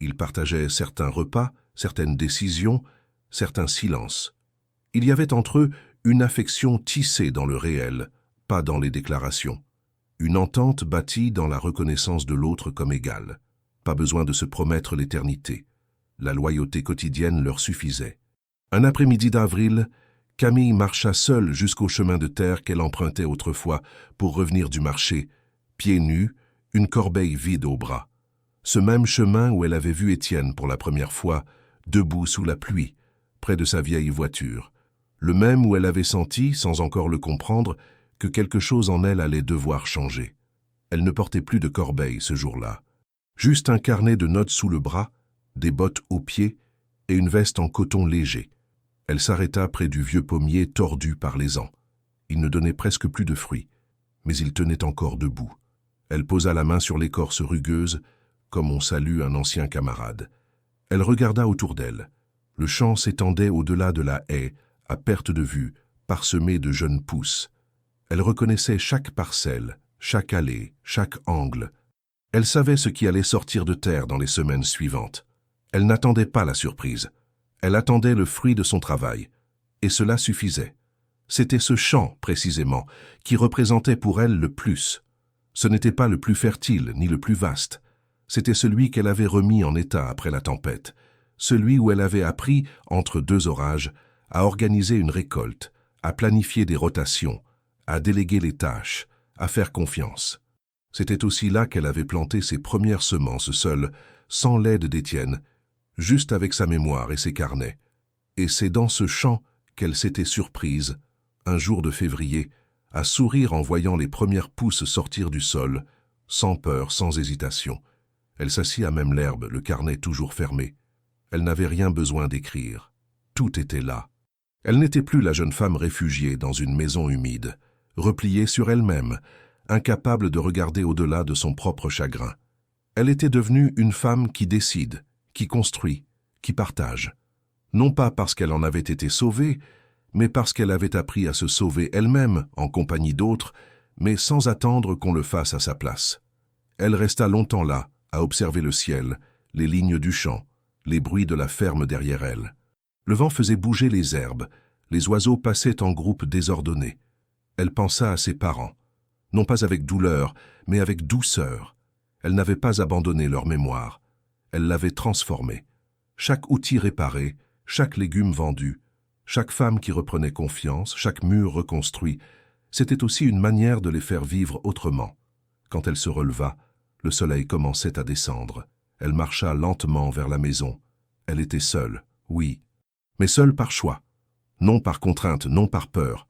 Ils partageaient certains repas, certaines décisions, certains silences. Il y avait entre eux une affection tissée dans le réel, pas dans les déclarations. Une entente bâtie dans la reconnaissance de l'autre comme égal. Pas besoin de se promettre l'éternité. La loyauté quotidienne leur suffisait. Un après-midi d'avril, Camille marcha seule jusqu'au chemin de terre qu'elle empruntait autrefois pour revenir du marché, pieds nus, une corbeille vide au bras. Ce même chemin où elle avait vu Étienne pour la première fois, debout sous la pluie, près de sa vieille voiture. Le même où elle avait senti, sans encore le comprendre, que quelque chose en elle allait devoir changer. Elle ne portait plus de corbeille ce jour-là. Juste un carnet de notes sous le bras, des bottes aux pieds et une veste en coton léger. Elle s'arrêta près du vieux pommier tordu par les ans. Il ne donnait presque plus de fruits, mais il tenait encore debout. Elle posa la main sur l'écorce rugueuse, comme on salue un ancien camarade. Elle regarda autour d'elle. Le champ s'étendait au-delà de la haie, à perte de vue, parsemé de jeunes pousses. Elle reconnaissait chaque parcelle, chaque allée, chaque angle. Elle savait ce qui allait sortir de terre dans les semaines suivantes. Elle n'attendait pas la surprise. Elle attendait le fruit de son travail. Et cela suffisait. C'était ce champ, précisément, qui représentait pour elle le plus. Ce n'était pas le plus fertile ni le plus vaste. C'était celui qu'elle avait remis en état après la tempête. Celui où elle avait appris, entre deux orages, à organiser une récolte, à planifier des rotations, à déléguer les tâches, à faire confiance. C'était aussi là qu'elle avait planté ses premières semences seule, sans l'aide d'Étienne, juste avec sa mémoire et ses carnets. Et c'est dans ce champ qu'elle s'était surprise, un jour de février, à sourire en voyant les premières pousses sortir du sol, sans peur, sans hésitation. Elle s'assit à même l'herbe, le carnet toujours fermé. Elle n'avait rien besoin d'écrire. Tout était là. Elle n'était plus la jeune femme réfugiée dans une maison humide, repliée sur elle-même, incapable de regarder au-delà de son propre chagrin. Elle était devenue une femme qui décide, qui construit, qui partage. Non pas parce qu'elle en avait été sauvée, mais parce qu'elle avait appris à se sauver elle-même en compagnie d'autres, mais sans attendre qu'on le fasse à sa place. Elle resta longtemps là, à observer le ciel, les lignes du champ, les bruits de la ferme derrière elle. Le vent faisait bouger les herbes, les oiseaux passaient en groupes désordonnés. Elle pensa à ses parents, non pas avec douleur, mais avec douceur. Elle n'avait pas abandonné leur mémoire, elle l'avait transformée. Chaque outil réparé, chaque légume vendu, chaque femme qui reprenait confiance, chaque mur reconstruit, c'était aussi une manière de les faire vivre autrement. Quand elle se releva, le soleil commençait à descendre. Elle marcha lentement vers la maison. Elle était seule, oui, mais seule par choix. Non par contrainte, non par peur.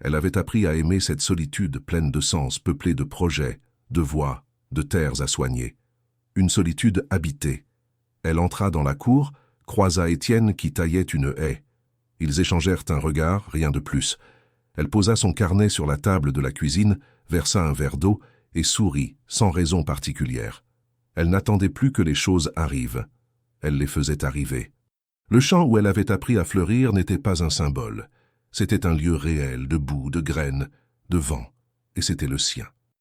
Elle avait appris à aimer cette solitude pleine de sens, peuplée de projets, de voies, de terres à soigner. Une solitude habitée. Elle entra dans la cour, croisa Étienne qui taillait une haie. Ils échangèrent un regard, rien de plus. Elle posa son carnet sur la table de la cuisine, versa un verre d'eau et sourit, sans raison particulière. Elle n'attendait plus que les choses arrivent. Elle les faisait arriver. Le champ où elle avait appris à fleurir n'était pas un symbole. C'était un lieu réel, de boue, de graines, de vent, et c'était le sien.